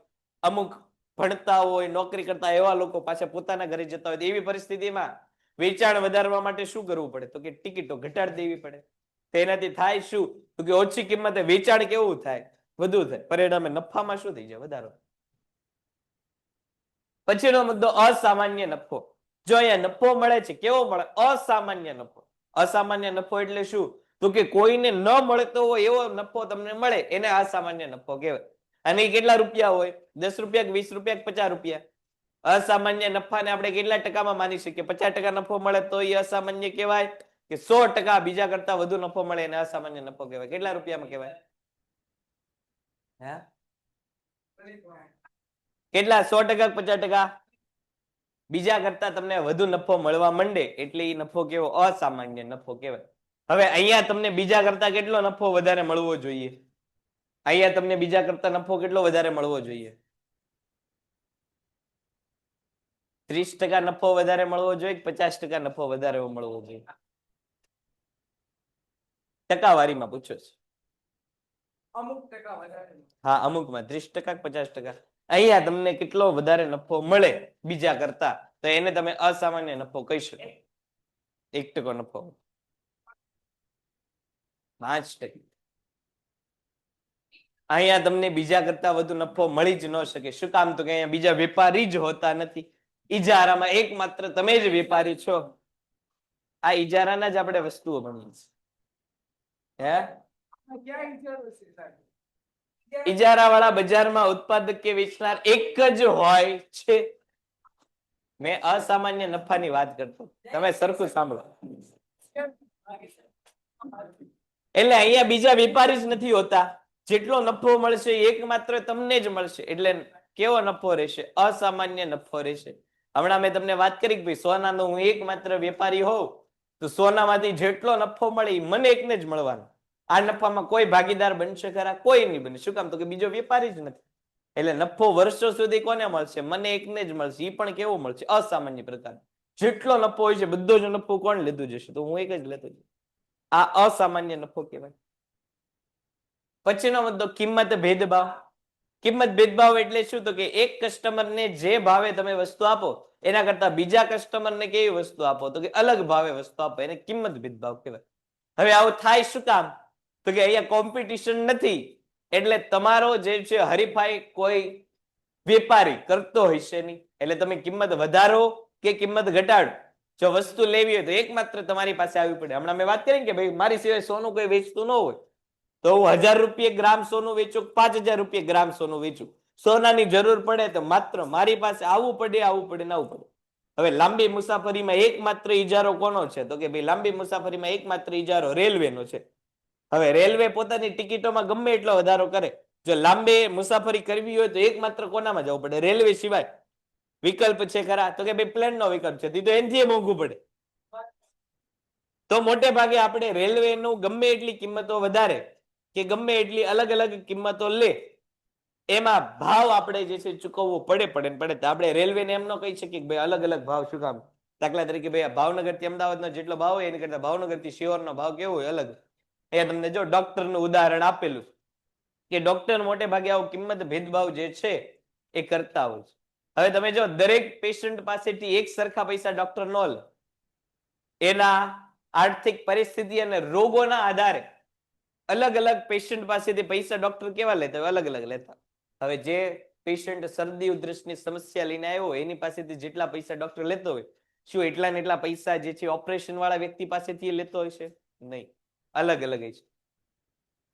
અમુક ભણતા હોય, નોકરી કરતા એવા લોકો પાછા પોતાના ઘરે જતા હોય. એવી પરિસ્થિતિમાં વેચાણ વધારવા માટે શું કરવું પડે? તો કે ટિકિટો ઘટાડી દેવી પડે. તેનાથી થાય શું? તો કે ઓછી કિંમતે વેચાણ કેવું થાય? વધુ થાય. પરિણામે નફામાં શું થઈ જાય? વધારો. પછીનો મુદ્દો અસામાન્ય નફો. જો અહીંયા નફો મળે છે, કેવો મળે? અસામાન્ય નફો. અસામાન્ય નફો એટલે શું? તો કે કોઈને ન મળતો હોય એવો નફો તમને મળે, એને અસામાન્ય નફો કહેવાય. અને એ કેટલા રૂપિયા હોય? 10 રૂપિયા, 20 રૂપિયા, 50 રૂપિયા. અસામાન્ય નફાને આપણે કેટલા ટકામાં માની શકીએ? 50% નફો મળે તો એ અસામાન્ય કહેવાય, કે 100% બીજા કરતા વધુ નફો મળે એને અસામાન્ય નફો કહેવાય? કેટલા રૂપિયામાં કહેવાય? હા, કેટલા? 100%, 50%? બીજા કરતા તમને વધુ નફો મળવા માંડે એટલે એ નફો કેવો? અસામાન્ય નફો કહેવાય. હવે અહીંયા તમને બીજા કરતા કેટલો નફો વધારે મળવો જોઈએ? અહીંયા તમને બીજા કરતા નફો કેટલો વધારે મળવો જોઈએ? 30% નફો વધારે મળવો જોઈએ કે 50% નફો વધારે મળવો જોઈએ? ટકાવારીમાં પૂછો છે. હા, અમુકમાં 30% 50%. અહીંયા તમને કેટલો વધારે નફો મળે બીજા કરતા, તો એને તમે અસામાન્ય નફો કહી શકો. 1% નફો, 5%. અહીંયા તમને બીજા કરતા વધુ નફો મળી જ ન શકે. શું કામ? તો કે અહીંયા બીજા વેપારી જ હોતા નથી. ઈજારામાં એકમાત્ર તમે જ વેપારી છો. આ ઈજારાના જ આપણે વસ્તુઓ ભણીએ છીએ. ઈજારા વાળા બજારમાં ઉત્પાદક કે વેચનાર એક જ હોય છે. મેં અસામાન્ય નફાની વાત કરતો, તમે સરખું સાંભળો. એટલે અહીંયા બીજા વેપારી જ નથી હોતા. જેટલો નફો મળશે એકમાત્ર તમને જ મળશે. એટલે કેવો નફો રહેશે? અસામાન્ય નફો રહેશે. હમણાં મેં તમને વાત કરી કે ભાઈ સોનાનો હું એકમાત્ર વેપારી હોઉં તો સોનામાંથી જેટલો નફો મળે એ મને એકને જ મળવાનો. આ નફામાં કોઈ ભાગીદાર બનશે ખરા? કોઈ નહીં બને. શું કામ? તો કે બીજો વેપારી જ નથી. એટલે નફો વર્ષો સુધી કોને મળશે? મને એકને જ મળશે. એ પણ કેવો મળશે? અસામાન્ય પ્રકાર. જેટલો નફો હોય છે બધો જ નફો કોણ લેતું જશે? તો હું એક જ લેતો જઈશ. આ અસામાન્ય નફો કહેવાય. પછીનો મુદ્દો કિંમત ભેદભાવ. કિંમત ભેદભાવ એટલે શું? તો કે એક કસ્ટમરને જે ભાવે તમે વસ્તુ આપો એના કરતા બીજા કસ્ટમરને કેવી વસ્તુ આપો? તો કે અલગ ભાવે વસ્તુ આપો. એને કિંમત ભેદભાવ કહેવાય. હવે આવું થાય શું કામ? તો કે અહીંયા કોમ્પિટિશન નથી એટલે તમારો જે છે હરીફાઈ કોઈ વેપારી કરતો હશે નહીં. એટલે તમે કિંમત વધારો કે કિંમત ઘટાડો, જો વસ્તુ લેવી હોય તો એકમાત્ર તમારી પાસે આવવી પડે. હમણાં મેં વાત કરી કે ભાઈ મારી સિવાય સોનું કોઈ વેચતું ન હોય તો હું 1000 રૂપિયા ગ્રામ સોનું વેચું, 5000 રૂપિયા ગ્રામ સોનું વેચું. સોનાની જરૂર પડે તો માત્ર મારી પાસે આવવું પડે, આવવું પડે ને આવવું પડે. હવે લાંબી મુસાફરીમાં એકમાત્ર ઈજારો કોનો છે? તો કે ભાઈ લાંબી મુસાફરીમાં એકમાત્ર ઈજારો રેલવેનો છે. હવે રેલવે પોતાની ટિકિટોમાં ગમે એટલો વધારો કરે, જો લાંબી મુસાફરી કરવી હોય તો એકમાત્ર કોનામાં જવું પડે? રેલવે સિવાય વિકલ્પ છે ખરા? તો કે ભાઈ પ્લેન નો વિકલ્પ છે, તો એનથી મોંઘું પડે. તો મોટે ભાગે આપણે રેલવે નું ગમે એટલી કિંમતો વધારે કે ગમે એટલી અલગ અલગ કિંમતો લે એમાં ભાવ આપણે જે છે ચૂકવવો પડે તો આપણે રેલવેને એમ ન કહી શકીએ કે ભાઈ અલગ અલગ ભાવ. શું કામ? દાખલા તરીકે ભાઈ ભાવનગર થી અમદાવાદનો જેટલો ભાવ હોય એની કરતા ભાવનગર થી શિહોરનો ભાવ કેવો હોય? અલગ. અહીંયા તમને જો ડોક્ટરનું ઉદાહરણ આપેલું કે ડોક્ટર મોટે ભાગે આવો કિંમત ભેદભાવ જે છે એ કરતા હોય છે. હવે તમે જો દરેક પેશન્ટ પાસેથી એક સરખા પૈસા ડોક્ટર ન લે. એના આર્થિક પરિસ્થિતિ અને રોગોના આધારે અલગ અલગ પેશન્ટ પાસેથી પૈસા ડોક્ટર કેવા લેતા હોય? અલગ અલગ લેતા. હવે જે પેશન્ટ શરદી ઉધરસની સમસ્યા લઈને આવ્યો હોય એની પાસેથી જેટલા પૈસા ડોક્ટર લેતો હોય, શું એટલા ને એટલા પૈસા જે છે ઓપરેશન વાળા વ્યક્તિ પાસેથી લેતો હોય છે? નહીં, અલગ અલગ છે.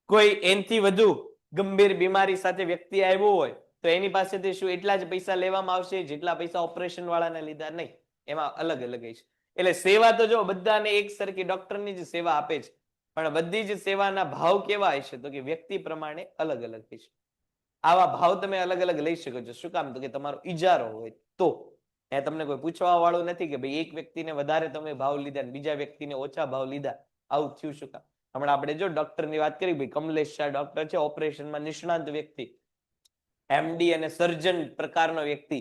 કોઈ એનથી વધુ ગંભીર બીમારી સાથે વ્યક્તિ આવ્યો હોય તો એની પાસેથી શું એટલા જ પૈસા લેવામાં આવશે જેટલા પૈસા ઓપરેશન વાળાને લીધા? નહીં, એમાં અલગ અલગ છે. એટલે સેવા તો જો બધાને એક સરખી ડોક્ટરની જ સેવા આપે છે, પણ બધી જ સેવાના ભાવ કેવા હશે? તો કે વ્યક્તિ પ્રમાણે અલગ અલગ હશે. આવા ભાવ તમે અલગ અલગ લઈ શકો છો. શું કામ? તો કે તમારો ઈજારો હોય તો. એ તમને કોઈ પૂછવા વાળું નથી કે ભાઈ એક વ્યક્તિને વધારે તમે ભાવ લીધા ને બીજા વ્યક્તિને ઓછા ભાવ લીધા. આવું થયું શું કામ? હમણાં આપણે જો ડોક્ટરની વાત કરી, ભાઈ કમલેશ શાહ ડોક્ટર છે, ઓપરેશનમાં નિષ્ણાંત વ્યક્તિ, એમડી અને સર્જન પ્રકારનો વ્યક્તિ.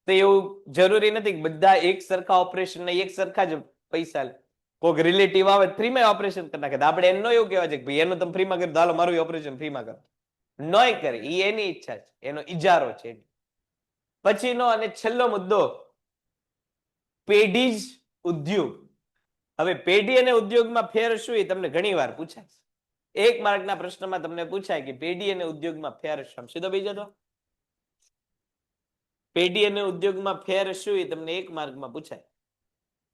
તો એવું જરૂરી નથી કે બધા એક સરખા ઓપરેશન એક સરખા જ પૈસા લે. કોઈક રિલેટિવ આવે ફ્રીમાં ઓપરેશન કરી નાખે, આપણે એનો એવું કહેવાય છે કે ભાઈ એનું તમે ફ્રીમાં કરી દો, હાલો મારું ઓપરેશન ફ્રીમાં કરો. નોય કરે, એ એની ઈચ્છા છે, એનો ઈજારો છે. પછીનો અને છેલ્લો મુદ્દો પેઢી જ ઉદ્યોગ. હવે પેઢી અને ઉદ્યોગમાં ફેર શું? એ તમને ઘણી વાર પૂછાય. 1 માર્કના પ્રશ્નમાં તમને પૂછાય કે પેઢી અને ઉદ્યોગમાં ફેર શું? સીધો બીજો તો પેઢી અને ઉદ્યોગમાં ફેર શું? એ તમને 1 માર્કમાં પૂછાય.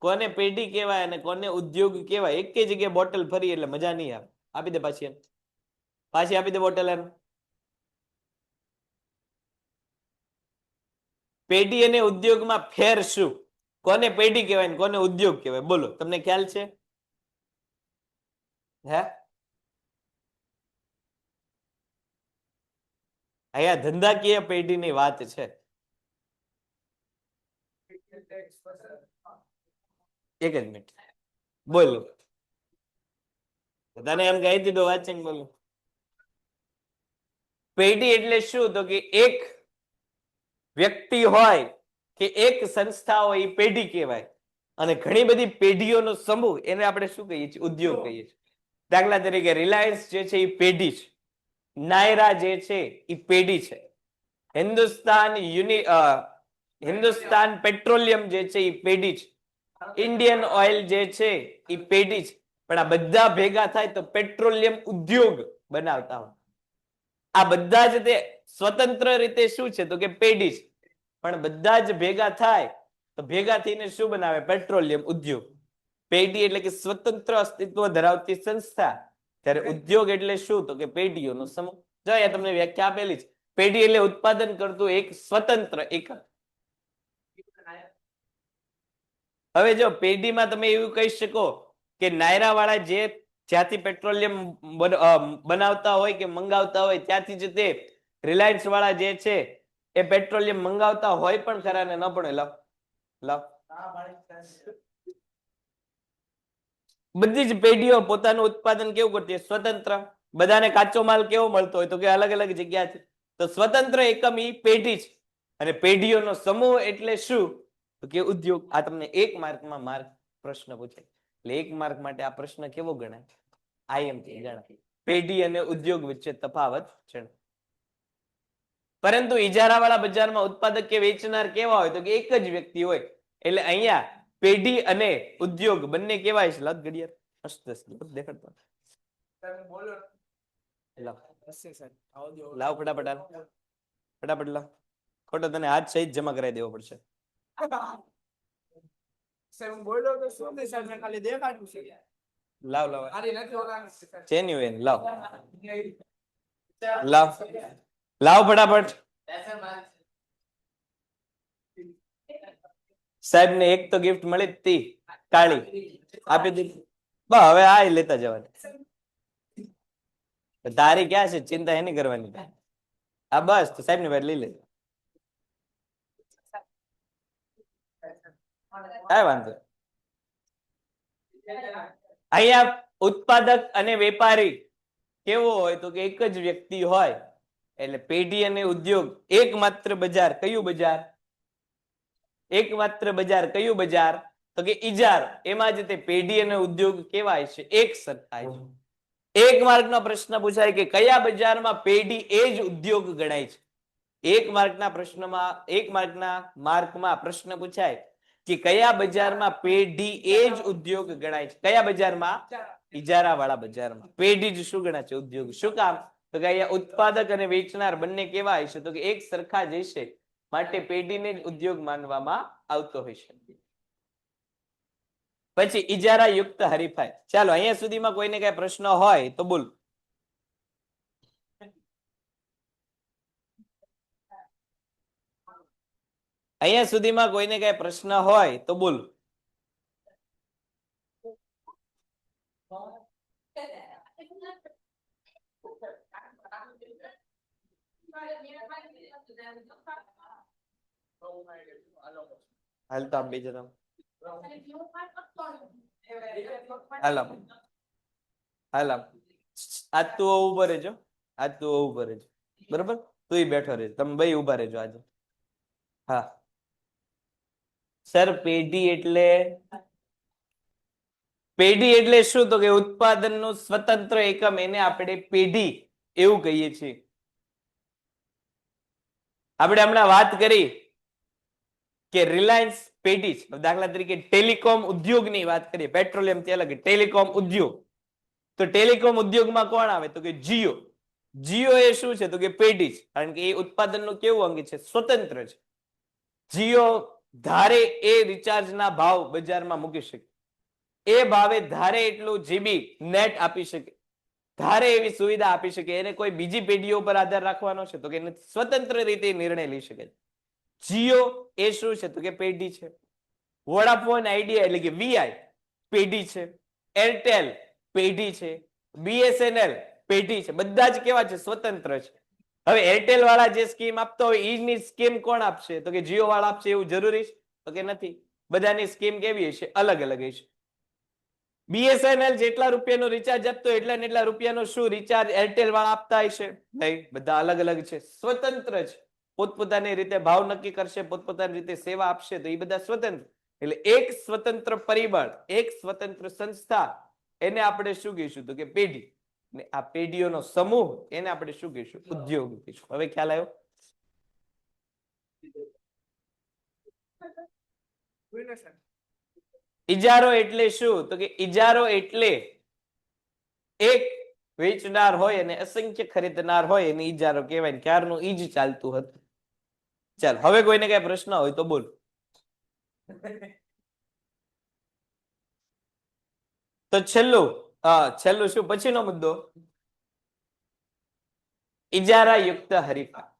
કોને પેઢી કહેવાય અને કોને ઉદ્યોગ કહેવાય? એક જગ્યાએ બોટલ ફરી એટલે મજા નહીં આવે. આપી દે પાછી આપી દે બોટલ. એમ પેઢી અને ઉદ્યોગમાં ફેર શું? કોને પેઢી કહેવાય કોને ઉદ્યોગ કહેવાય? બોલો, તમને ખ્યાલ છે? હે, અહીંયા ધંધાકીય પેઢીની વાત છે. એક જ મિનિટ બોલો. તને એમ કહી દીધું વાંચીને બોલો. પેઢી એટલે શું? તો કે એક વ્યક્તિ હોય કે એક સંસ્થા હોય એ પેઢી કહેવાય. અને ઘણી બધી પેઢીઓનો સમૂહ એને આપણે શું કહીએ છીએ? ઉદ્યોગ કહીએ છીએ. દાખલા તરીકે રિલાયન્સ જે છે એ પેઢી છે. નાયરા જે છે એ પેઢી છે. હિન્દુસ્તાન પેટ્રોલિયમ જે છે એ પેઢી છે. ઇન્ડિયન ઓઇલ જે છે એ પેઢી છે. પણ આ બધા ભેગા થાય તો પેટ્રોલિયમ ઉદ્યોગ બનાવતા હોય. આ બધા જ તે સ્વતંત્ર રીતે શું છે તો કે પેઢી છે, પણ બધા જ ભેગા થાય તો ભેગા થઈને શું બનાવે? પેટ્રોલિયમ ઉદ્યોગ. પેઢી એટલે કે સ્વતંત્ર અસ્તિત્વ ધરાવતી સંસ્થા, ત્યારે ઉદ્યોગ એટલે શું તો કે પેઢીઓનો સમૂહ. જો અહીંયા તમને વ્યાખ્યા આપેલી છે. પેઢી એટલે ઉત્પાદન કરતું એક સ્વતંત્ર એકમ. હવે જો પેઢીમાં તમે એવું કહી શકો કે નાયરા વાળા જે જ્યાંથી પેટ્રોલિયમ બનાવતા હોય કે મંગાવતા હોય ત્યાંથી જ તે રિલાયન્સ વાળા જે છે એ પેટ્રોલિયમ મંગાવતા હોય પણ ખરા ને ન પણ. લાવ લાવ બધી જ પેઢીઓ પોતાનું ઉત્પાદન કેવું કરતી હોય? સ્વતંત્ર. બધાને કાચો માલ કેવો મળતો હોય તો કે અલગ અલગ જગ્યાથી. તો સ્વતંત્ર એકમ ઈ પેઢી છે, અને પેઢીઓનો સમૂહ એટલે શું તો કે ઉદ્યોગ. આ તમને એક માર્ક પ્રશ્ન પૂછે, એટલે એક માર્ક માટે આ પ્રશ્ન કેવો ગણાય? આઈએમપી ગણાય. પેઢી અને ઉદ્યોગ વચ્ચે તફાવત છે. પરંતુ ઇજારાવાળા બજારમાં ઉત્પાદક કે વેચનાર કેવા હોય તો કે એક જ વ્યક્તિ હોય. એટલે અહીંયા પેઢી અને ઉદ્યોગ બંને કેવાય છે? લગ ઘડિયાળ મસ્ત દેખાડતો. લાવ ફટાફટ ફટાફટ લાવ. ખોટો તને હાથ સહિત જમા કરાવી દેવો પડશે. લાવ લાવ જેન્યુઇન લાવ લાવ લાવ ફટાફટ. સાહેબ ને એક તો ગિફ્ટ મળી જ તી કાળી આપી દીધી. બસ હવે આ લેતા જવાની. તારી ક્યાં છે? ચિંતા એની કરવાની. આ બસ તો સાહેબ ની વાત લઈ લે. કાંઈ વાંધો. અહીંયા ઉત્પાદક અને વેપારી કેવો હોય તો કે એક જ વ્યક્તિ હોય. એટલે પેઢી અને ઉદ્યોગ એકમાત્ર બજાર. કયું બજાર? એકમાત્ર બજાર. કયું બજાર તો કે ઇજાર. એમાં જ તે પેઢી અને ઉદ્યોગ કેવાય છે? એક સરખાય છે. એક માર્કનો પ્રશ્ન પૂછાય કે કયા બજારમાં પેઢી એ જ ઉદ્યોગ ગણાય છે? એક માર્કના પ્રશ્નમાં માર્કમાં પ્રશ્ન પૂછાય કે કયા બજારમાં પેઢી એ જ ઉદ્યોગ ગણાય છે? કયા બજારમાં? ઇજારા વાળા બજારમાં પેઢી જ શું ગણાય છે? ઉદ્યોગ. શું કામ તો કે અહીંયા ઉત્પાદક અને વેચનાર બંને કેવા હશે તો કે એક સરખા જ હશે, માટે પેઢીને જ ઉદ્યોગ માનવામાં આવતો હોય છે. પછી ઇજારા યુક્ત હરીફાઈ. ચાલો અહીંયા સુધીમાં કોઈને કઈ પ્રશ્ન હોય તો બોલ. અહીંયા સુધીમાં કોઈને કઈ પ્રશ્ન હોય તો બોલ. હાલ તો આપ બીજા હાલ આજ તું ઉભો રહેજો. બરોબર? તું બેઠો રહેજો. તમે બે ઉભા રહેજો આજે. હા સર, પેઢી એટલે શું તો કે ઉત્પાદનનું સ્વતંત્ર એકમ. એને આપણે પેઢી એવું કહીએ છીએ. આપણે હમણાં વાત કરી કે રિલાયન્સ પેઢી છે. દાખલા તરીકે ટેલિકોમ ઉદ્યોગની વાત કરીએ. પેટ્રોલિયમ થી અલગ ટેલિકોમ ઉદ્યોગ. તો ટેલિકોમ ઉદ્યોગમાં કોણ આવે તો કે જીઓ. જીઓ એ શું છે તો કે પેઢી છે, કારણ કે એ ઉત્પાદનનું કેવું અંગ છે? સ્વતંત્ર છે. જીઓ ધારે એ રિચાર્જના ભાવ બજારમાં મૂકી શકે, એ ભાવે ધારે એટલું જીબી નેટ આપી શકે, ધારે એવી સુવિધા આપી શકે. એને કોઈ બીજી પેઢીઓ પર આધાર રાખવાનો છે તો કે સ્વતંત્ર રીતે નિર્ણય લઈ શકે. જીઓ એ શું છે તો કે પેઢી છે. વોડાફોન આઈડિયા એટલે કે વીઆઈ પેઢી છે. એરટેલ પેઢી છે. બીએસએનએલ પેઢી છે. બધા જ કેવા છે? સ્વતંત્ર છે. હવે એરટેલ વાળા જે સ્કીમ આપતો હોય એની સ્કીમ કોણ આપશે તો કે જીઓ વાળા આપશે એવું જરૂરી છે તો કે નથી. બધાની સ્કીમ કેવી હશે? અલગ અલગ હશે. બીએસએનએલ જેટલા રૂપિયાનું રિચાર્જ આપતો એટલા ને એટલા રૂપિયાનું શું રિચાર્જ એરટેલ વાળા આપતા હશે? નહીં, બધા અલગ અલગ છે. સ્વતંત્ર છે. પોતપોતાની રીતે ભાવ નક્કી કરશે, પોતપોતાની રીતે સેવા આપશે. તો એ બધા સ્વતંત્ર. એટલે એક સ્વતંત્ર પરિબળ, એક સ્વતંત્ર સંસ્થા, એને આપણે શું કહીશું તો કે પેઢી. ને આ પેઢીઓનો સમૂહ એને આપણે શું કહીશું? ઉદ્યોગ કહીશું. હવે ખ્યાલ આવ્યો? ઇજારો એટલે શું તો કે ઇજારો એટલે એક વેચનાર હોય અને અસંખ્ય ખરીદનાર હોય એને ઈજારો કહેવાય ને ક્યારનું ઈ જ ચાલતું હતું. ચાલ હવે કોઈને કઈ પ્રશ્ન હોય તો બોલ. તો છેલ્લું શું પછીનો મુદ્દો ઈજારા યુક્ત હરીફાઈ.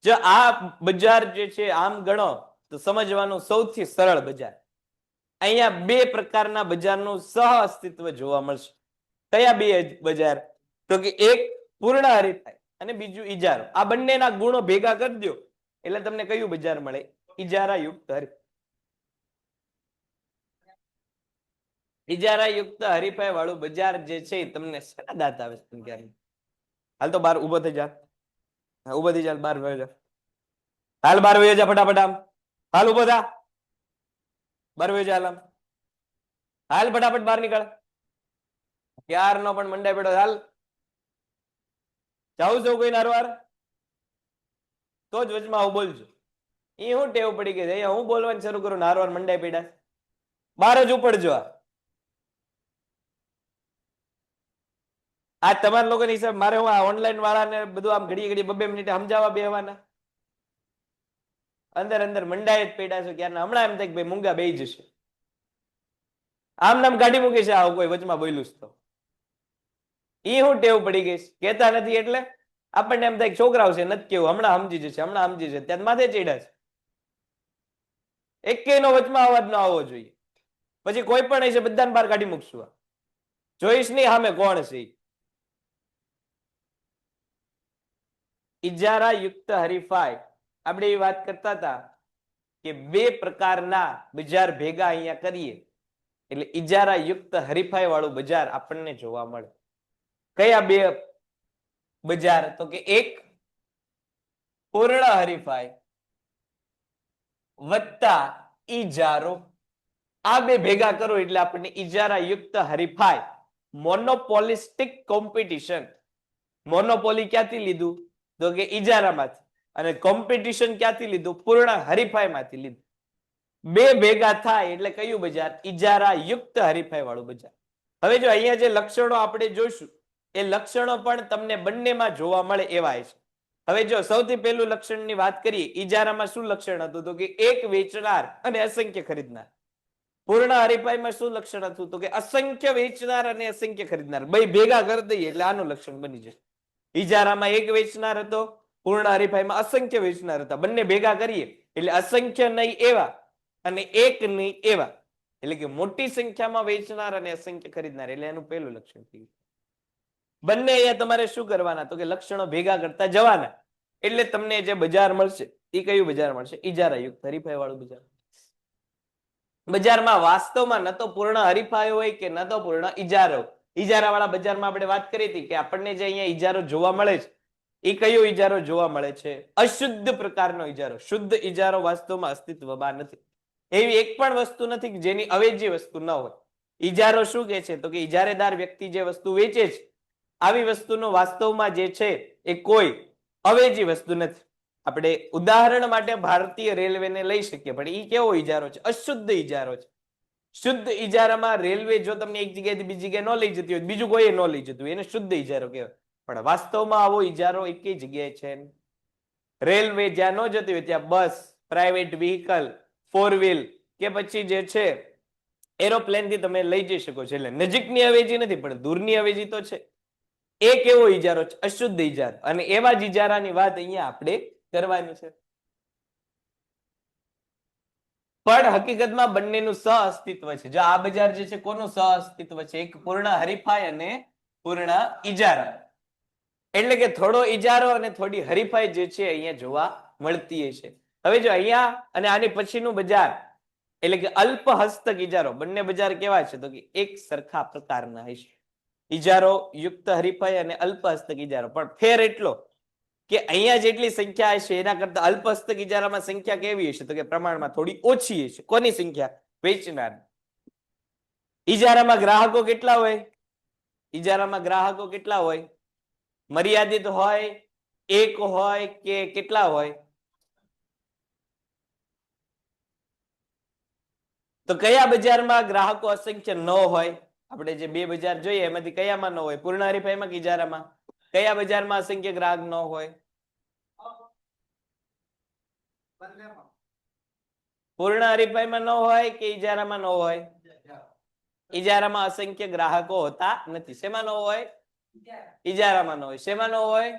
જો આ બજાર જે છે આમ ગણો તો સમજવાનું સૌથી સરળ બજાર. અહીંયા બે પ્રકારના બજારનું સહ અસ્તિત્વ જોવા મળશે. કયા બે બજાર? તો કે એક પૂર્ણ હરીફાઈ અને બીજું ઈજારો. આ બંનેના ગુણો ભેગા કરી દો એટલે તમને કયું બજાર મળે? ઈજારા યુક્ત હરીફાઈ. ઈજારા યુક્ત હરીફાઈ વાળું બજાર જે છે તમને શેના દાંત આવે છે? હાલ તો બાર ઉભો થઈ જા. ઉભો થઈ જા, બાર વયો જા. હાલ બાર વયો જા ફટાફટ. આમ હાલ ઉભો થા. બાર વયો જા. આમ હાલ ફટાફટ બહાર નીકળ. ક્યારનો પણ મંડાઈ પડ્યો. હાલ જાઉં છું કોઈ નારવાર તો જ વચમાં હું બોલજો. એ હું ટેવ પડી ગઈ અહીંયા હું બોલવાનું શરૂ કરું નારવાર મંડાઈ પડ્યા. બાર જ ઉપડજો. આ તમારા લોકોની હિસાબ મારે હું આ ઓનલાઈન વાળાને બધું આમ ઘડી ઘડી 2 મિનિટે સમજાવવા બેહવાના. અંદર અંદર મંડાય જ પેડા છે ક્યારના. હમણાં એમ થાય કે ભાઈ મૂંગા બેહી જશે. આમ નામ ગાડી મૂકી છે આવું કોઈ વચમાં બોલ્યું તો. એ હું ટેવ પડી ગઈ કેતા નથી એટલે આપણને એમ થાય છોકરાઓ છે નથી કેવું હમણાં સમજી જશે હમણાં સમજી જશે ત્યાં માથે ચડ્યા છે. એકેયનો વચમાં અવાજ ન આવવો જોઈએ. પછી કોઈ પણ હશે બધાને બહાર કાઢી મૂકશું. જોઈશ નહીં સામે કોણ છે. ઈજારા યુક્ત હરીફાઈ આપણે એ વાત કરતા હતા કે બે પ્રકારના બજાર ભેગા અહીંયા કરીએ એટલે ઈજારા યુક્ત હરીફાઈ વાળું બજાર આપણને જોવા મળે. કયા બે બજાર? તો કે એક પૂર્ણ હરીફાઈ વત્તા ઈજારો. આ બે ભેગા કરો એટલે આપણને ઈજારા યુક્ત હરીફાઈ, મોનોપોલિસ્ટિક કોમ્પિટિશન. મોનોપોલી ક્યાંથી લીધું? તો કે ઈજારામાંથી. અને કોમ્પિટિશન ક્યાંથી લીધું? પૂર્ણ હરીફાઈમાંથી લીધું. બે ભેગા થાય એટલે કયું બજાર? ઈજારા યુક્ત હરીફાઈ વાળું બજાર. હવે જો અહીંયા જે લક્ષણો આપણે જોઈશું એ લક્ષણો પણ તમને બંનેમાં જોવા મળે એવા છે. હવે જો સૌથી પહેલું લક્ષણની વાત કરીએ, ઈજારામાં શું લક્ષણ હતું? તો કે એક વેચનાર અને અસંખ્ય ખરીદનાર. પૂર્ણ હરીફાઈમાં શું લક્ષણ હતું? તો કે અસંખ્ય વેચનાર અને અસંખ્ય ખરીદનાર. બે ભેગા કરી દઈએ એટલે આનું લક્ષણ બની જશે. ઈજારામાં એક વેચનાર હતો, પૂર્ણ હરીફાઈમાં અસંખ્ય વેચનાર હતા. બંને ભેગા કરીએ એટલે અસંખ્ય નહીં એવા અને એક નહીં એવા. એટલે કે મોટી સંખ્યામાં વેચનાર અને અસંખ્ય ખરીદનાર. એટલે એનું પહેલું લક્ષણ થયું. બંને અહીંયા તમારે શું કરવાના? તો કે લક્ષણો ભેગા કરતા જવાના એટલે તમને જે બજાર મળશે એ કયું બજાર મળશે? ઈજારા યુક્ત હરીફાઈ વાળું બજાર. બજારમાં વાસ્તવમાં ન તો પૂર્ણ હરીફાઈ હોય કે ન તો પૂર્ણ ઈજારો. ઈજારા વાળા બજારમાં આપણે વાત કરી હતી કે આપણને જે અહીંયા ઈજારો જોવા મળે છે એ કયો ઈજારો જોવા મળે છે? અશુદ્ધ પ્રકારનો ઈજારો. શુદ્ધ ઈજારો વાસ્તવમાં અસ્તિત્વમાં નથી. એવી એક પણ વસ્તુ નથી કે જેની અવેજી વસ્તુ ન હોય. ઈજારો શું કે છે? તો કે ઈજારેદાર વ્યક્તિ જે વસ્તુ વેચે છે આવી વસ્તુનો વાસ્તવમાં જે છે એ કોઈ અવેજી વસ્તુ નથી. આપણે ઉદાહરણ માટે ભારતીય રેલવેને લઈ શકીએ પણ એ કેવો ઈજારો છે? અશુદ્ધ ઈજારો છે. શુદ્ધ ઈજારામાં રેલવે જો તમને એક જગ્યાએથી બીજી જગ્યાએ ન લઈ જતી હોય, બીજું કોઈ ન લઈ જતું હોય, એને શુદ્ધ ઈજારો કહેવાય. પણ વાસ્તવમાં આવો ઈજારો એક જગ્યાએ છે. રેલવે જ્યાં ન જતી હોય ત્યાં બસ, પ્રાઇવેટ વ્હીકલ, 4 વ્હીલ કે પછી જે છે એરોપ્લેન થી તમે લઈ જઈ શકો છો. એટલે નજીકની અવેજી નથી પણ દૂરની અવેજી તો છે. એ કેવો ઈજારો છે? અશુદ્ધ ઈજારો. અને એવા જ ઈજારાની વાત અહીંયા આપણે કરવાની છે. પણ હકીકતમાં બંનેનું સહ અસ્તિત્વ છે. જો આ બજાર જે છે કોનું સહ અસ્તિત્વ છે? એક પૂર્ણ હરીફાઈ અને પૂર્ણ ઈજારા. એટલે કે થોડો ઈજારો અને થોડી હરીફાઈ જે છે અહીંયા જોવા મળતી છે. હવે જો અહીંયા અને આની પછીનું બજાર એટલે કે અલ્પ હસ્તક ઈજારો. બંને બજાર કેવા છે? તો કે એક સરખા પ્રકારના હશે. ઈજારો યુક્ત હરીફાઈ અને અલ્પ હસ્તક ઈજારો. પણ ફેર એટલો કે અહીંયા જેટલી સંખ્યા હશે એના કરતા અલ્પ હસ્તક ઈજારામાં સંખ્યા કેવી હશે? તો કે પ્રમાણમાં થોડી ઓછી હશે. કોની સંખ્યા? વેચનાર. ઈજારામાં ગ્રાહકો કેટલા હોય? ઈજારામાં ગ્રાહકો કેટલા હોય? મર્યાદિત હોય, એક હોય કે કેટલા હોય? તો કયા બજારમાં ગ્રાહકો અસંખ્ય ન હોય? આપણે જે બે બજાર જોઈએ એમાંથી કયામાં ન હોય? પૂર્ણ હરીફાઈમાં કે ઇજારામાં? કયા બજારમાં અસંખ્ય ગ્રાહક ન હોય? પૂર્ણ હરીફાઈમાં ન હોય કે ઇજારામાં ન હોય? ઇજારામાં અસંખ્ય ગ્રાહકો હોતા નથી. શેમાં ન હોય? ઇજારામાં ન હોય. શેમાં ન હોય?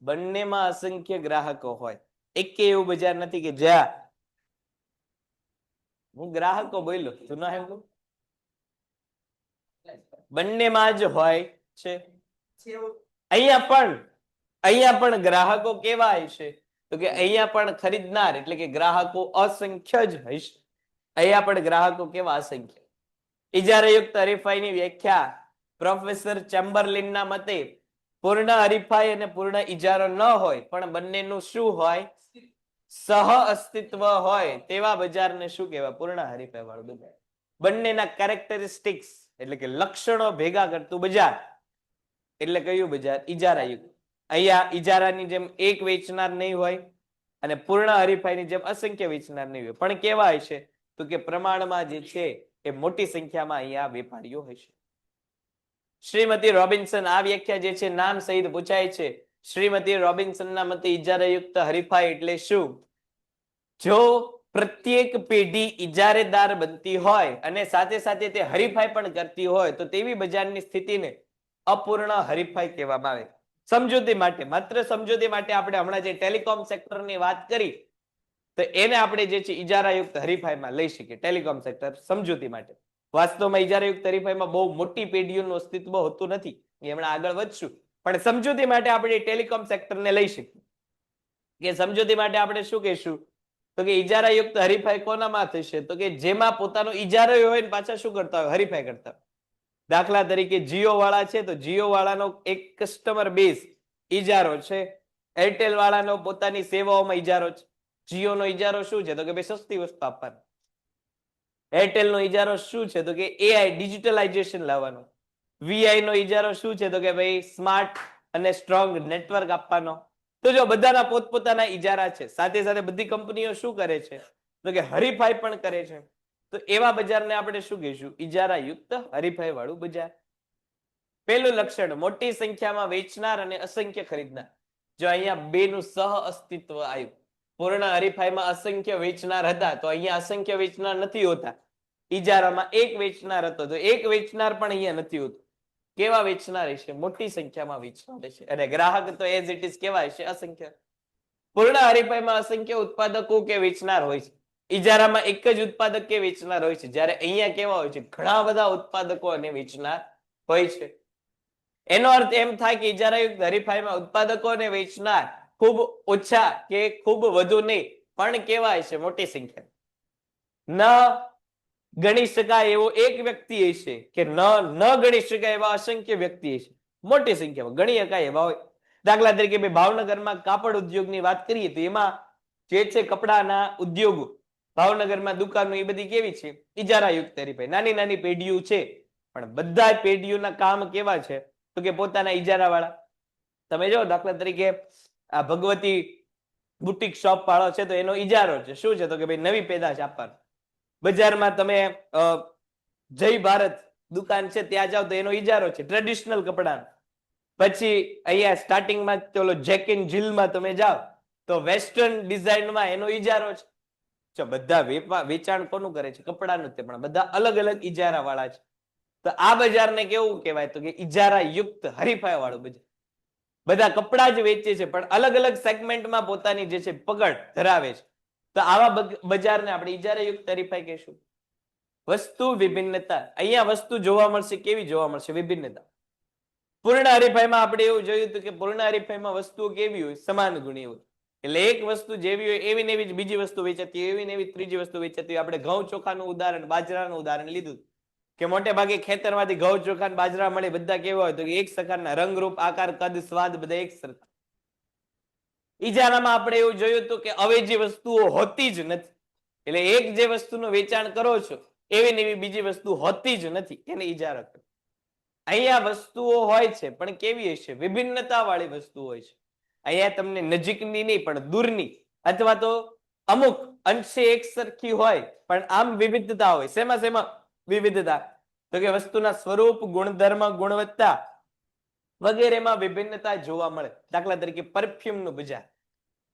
બંનેમાં અસંખ્ય ગ્રાહકો હોય. એકે એવું બજાર નથી કે જ્યાં હું ગ્રાહકો બોલ્યો તું ના એમ બંનેમાં જ હોય છે. અહીંયા પણ ગ્રાહકો કેવા હશે? તો કે અહીંયા પણ ખરીદનાર એટલે કે ગ્રાહકો અસંખ્ય જ હશે. અહીંયા પણ ગ્રાહકો કેવા? અસંખ્ય. ઇજારાયુક્ત હરીફાઈની વ્યાખ્યા પ્રોફેસર ચેમ્બરલિનના મતે પૂર્ણ હરીફાઈ અને પૂર્ણ ઇજારો ન હોય પણ બંનેનું શું હોય? સહ અસ્તિત્વ હોય તેવા બજારને શું કહેવાય? પૂર્ણ હરીફાઈ વાળું બજાર. બંનેના કેરેક્ટરિસ્ટિક્સ એટલે કે લક્ષણો ભેગા કરતું બજાર એટલે કયું બજાર? ઇજારાયુક્ત. અહીંયા ઇજારાની જેમ એક વેચનાર નહીં હોય અને પૂર્ણ હરીફાઈની જેમ અસંખ્ય વેચનાર નહીં હોય, પણ કેવા હશે? તો કે પ્રમાણમાં જે છે એ મોટી સંખ્યામાં અહીંયા વેપારીઓ હશે. શ્રીમતી રોબિન્સન આ વ્યાખ્યા જે છે નામ સહિત પૂછાય છે. શ્રીમતી રોબિન્સનના મતે ઇજારાયુક્ત હરીફાઈ એટલે શું? જો પ્રત્યેક પેઢી ઇજારેદાર બનતી હોય અને સાથે સાથે તે હરીફાઈ પણ કરતી હોય તો તેવી બજારની સ્થિતિને અપૂર્ણ હરીફાઈ કહેવામાં આવે. સમજૂતી માટે, માત્ર સમજૂતી માટે આપણે હમણાં જે ટેલિકોમ સેક્ટરની વાત કરી તો એને આપણે જે છે ઇજારાયુક્ત હરીફાઈમાં લઈ શકીએ. ટેલિકોમ સેક્ટર સમજૂતી માટે. વાસ્તવમાં ઇજારાયુક્ત હરીફાઈમાં બહુ મોટી પેઢીઓનું અસ્તિત્વ હોતું નથી. એ હમણાં આગળ વધશું, પણ સમજૂતી માટે આપણે ટેલિકોમ સેક્ટરને લઈ શકીએ. કે સમજૂતી માટે આપણે શું કહીશું? તો કે ઇજારાયુક્ત હરીફાઈ કોનામાં થશે? તો કે જેમાં પોતાનો ઇજારો હોય ને પાછા શું કરતા હોય? હરીફાઈ કરતા. દાખલા તરીકે જીઓ વાળા છે તો જીઓ વાળાનો એક કસ્ટમર બેઝ ઇજારો છે. એરટેલ વાળાનો પોતાની સેવાઓમાં ઇજારો છે. જીઓ નો ઇજારો શું છે? તો કે ભાઈ સસ્તી વસ્તુ આપવાની. એરટેલ નો ઇજારો શું છે? તો કે એઆઈ ડિજિટલાઇઝેશન લાવવાનો. વીઆઈ નો ઇજારો શું છે? તો કે ભાઈ સ્માર્ટ અને સ્ટ્રોંગ નેટવર્ક આપવાનો. તો જો બધાના પોતપોતાના ઇજારા છે. સાથે સાથે બધી કંપનીઓ શું કરે છે? તો કે હરીફાઈ પણ કરે છે. તો એવા બજારને આપણે શું કહીશું? ઇજારાયુક્ત હરીફાઈ વાળું બજાર. પહેલું લક્ષણ, મોટી સંખ્યામાં વેચનાર અને અસંખ્ય ખરીદનાર. જો અહીંયા બેનું સહ અસ્તિત્વ આવ્યું. પૂર્ણ હરીફાઈમાં અસંખ્ય વેચનાર હતા તો અહીંયા અસંખ્ય વેચનાર નથી હોતા. ઇજારામાં એક વેચનાર હતો તો એક વેચનાર પણ અહીંયા નથી હોતું. કેવા વેચનાર હશે? મોટી સંખ્યામાં વેચનાર હશે. અને ગ્રાહક તો એઝ ઇટ ઇઝ કેવા હશે? અસંખ્ય. પૂર્ણ હરીફાઈમાં અસંખ્ય ઉત્પાદકો કે વેચનાર હોય છે. ઇજારામાં એક જ ઉત્પાદક કે વેચનાર હોય છે. જ્યારે અહીંયા કેવા હોય છે? ઘણા બધા ઉત્પાદકો અને વેચનાર હોય છે. એનો અર્થ એમ થાય કે ઇજારાયુક્ત હરીફાઈમાં ઉત્પાદકો અને વેચનાર ખૂબ ઓછા કે ખૂબ વધુ નહીં, પણ કેવા હશે? મોટી સંખ્યા. ન ગણી શકાય એવો એક વ્યક્તિ હશે કે ન ગણી શકાય એવા અસંખ્ય વ્યક્તિ હશે. મોટી સંખ્યામાં ગણી શકાય એવા હોય. દાખલા તરીકે ભાવનગરમાં કાપડ ઉદ્યોગની વાત કરીએ તો એમાં જે છે કપડાના ઉદ્યોગો, ભાવનગરમાં દુકાનો એ બધી કેવી છે? ઇજારાયુક્ત હરીફાઈ. નાની નાની પેઢીઓ છે પણ બધા પેઢીઓના કામ કેવા છે? તો કે પોતાના ઇજારા વાળા. તમે જો દાખલા તરીકે આ ભગવતી બુટીક શોપ વાળો છે તો એનો ઇજારો છે. શું છે? તો કે ભાઈ નવી પેદાશ આપવાનું. બજારમાં તમે જય ભારત દુકાન છે ત્યાં જાઓ તો એનો ઇજારો છે ટ્રેડિશનલ કપડાનો. પછી અહીંયા સ્ટાર્ટિંગમાં ચલો જેક એન્ડ જીલમાં તમે જાઓ તો વેસ્ટર્ન ડિઝાઇનમાં એનો ઇજારો છે. બધા વેચાણ કોનું કરે છે? કપડાનું. તે પણ બધા અલગ અલગ ઇજારા વાળા છે. તો આ બજારને કેવું કહેવાય? તો કે ઇજારા યુક્ત હરીફાઈ વાળું બજાર. બધા કપડા જ વેચે છે પણ અલગ અલગ સેગમેન્ટમાં પોતાની જે છે પકડ ધરાવે છે. તો આવા બજારને આપણે ઇજારાયુક્ત હરીફાઈ કહીશું. વસ્તુ વિભિન્નતા. અહીંયા વસ્તુ જોવા મળશે. કેવી જોવા મળશે? વિભિન્નતા. પૂર્ણ હરીફાઈમાં આપણે એવું જોયું હતું કે પૂર્ણ હરીફાઈમાં વસ્તુઓ કેવી હોય? સમાન ગુણી હોય. એટલે એક વસ્તુ જેવી હોય એવી ને એવી જ બીજી વસ્તુ વેચાતી હોય, એવી ને એવી ત્રીજી વસ્તુ વેચાતી હોય. આપણે ઘઉં ચોખાનું ઉદાહરણ, બાજરાનું ઉદાહરણ લીધું કે મોટે ભાગે ખેતરમાંથી ઘઉં ચોખા બાજરા મળે બધા કેવા હોય? તો એક પ્રકારના રંગરૂપ, આકાર, કદ, સ્વાદ બધા એક સરખા. ઇજારામાં આપણે એવું જોયું હતું કે અવેજી વસ્તુઓ હોતી જ નથી. એટલે એક જે વસ્તુનું વેચાણ કરો છો એવી ને એવી બીજી વસ્તુ હોતી જ નથી. એને ઇજારો કહે. અહીંયા વસ્તુઓ હોય છે પણ કેવી હશે? વિભિન્નતા વાળી વસ્તુ હોય છે. અહીંયા તમને નજીકની નહીં પણ દૂરની અથવા તો અમુક અંશે એક સરખી હોય પણ આમ વિવિધતા હોય. શેમાં શેમાં? વિવિધતા તો કે વસ્તુના સ્વરૂપ, ગુણધર્મ, ગુણવત્તા વગેરેમાં વિભિન્નતા જોવા મળે. દાખલા તરીકે પરફ્યુમનું બજાર.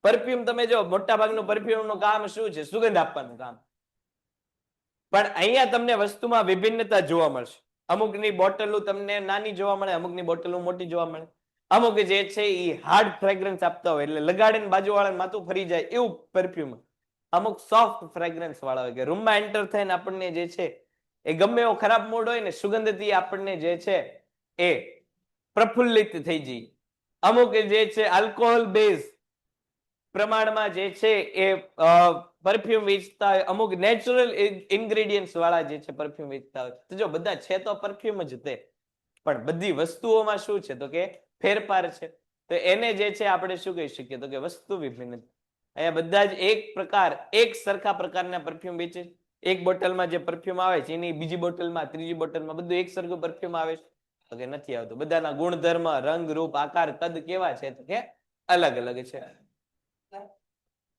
પરફ્યુમ તમે જો મોટા ભાગનું પરફ્યુમનું કામ શું છે? સુગંધ આપવાનું કામ. પણ અહીંયા તમને વસ્તુમાં વિભિન્નતા જોવા મળશે. અમુકની બોટલો તમને નાની જોવા મળે, અમુકની બોટલો મોટી જોવા મળે. અમુક જે છે એ હાર્ડ ફ્રેગ્રન્સ આપતા હોય એટલે લગાડે ને બાજુવાળાને માથું ફરી જાય એવું પરફ્યુમ. અમુક સોફ્ટ ફ્રેગ્રન્સ વાળા હોય કે રૂમમાં એન્ટર થઈને આપણને જે છે એ ગમે એવો ખરાબ મૂડ હોય ને સુગંધથી આપણને જે છે એ પ્રફુલ્લિત થઈ જઈએ. અમુક જે છે આલ્કોહોલ બેઝ પ્રમાણમાં જે છે એ પરફ્યુમ વેચતા હોય, અમુક નેચરલ ઇન્ગ્રેડિયન્ટ્સ વાળા જે છે પરફ્યુમ વેચતા હોય. તો જો બધા છે તો પરફ્યુમ જ તે, પણ બધી વસ્તુઓમાં શું છે તો કે ફેરફાર છે. તો એને જે છે આપણે શું કહી શકીએ તો કે વસ્તુ વિભિન્ન. અહીંયા બધા જ એક સરખા પ્રકારના પરફ્યુમ વેચે છે. એક બોટલમાં જે પરફ્યુમ આવે છે એની બીજી બોટલમાં, ત્રીજી બોટલમાં બધું એક સરખું પરફ્યુમ આવે છે તો કે નથી આવતું. બધાના ગુણધર્મ, રંગ, રૂપ, આકાર, કદ કેવા છે તો કે અલગ અલગ છે.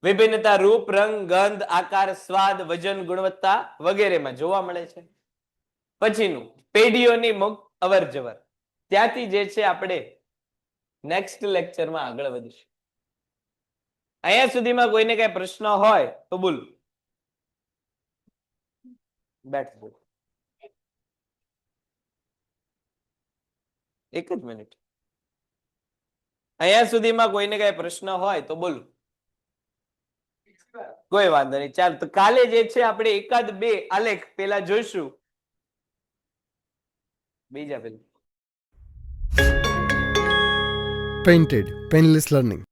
વિભિન્નતા રૂપ, રંગ, ગંધ, આકાર, સ્વાદ, વજન, ગુણવત્તા વગેરેમાં જોવા મળે છે. પછીનું પેઢીઓની મુક્ત અવર જવર. ત્યાંથી જે છે આપણે નેક્સ્ટ લેક્ચરમાં આગળ વધીશું. અહીંયા સુધીમાં કોઈને કઈ પ્રશ્ન હોય તો બોલો. બેઠો એક જ મિનિટ. અહીંયા સુધીમાં કોઈને કઈ પ્રશ્ન હોય તો બોલો. કોઈ વાંધો નહીં. ચાલ તો કાલે જે છે આપણે એકાદ બે આલેખ પેલા જોઈશું. બીજા પેલા Painted Painless Learning.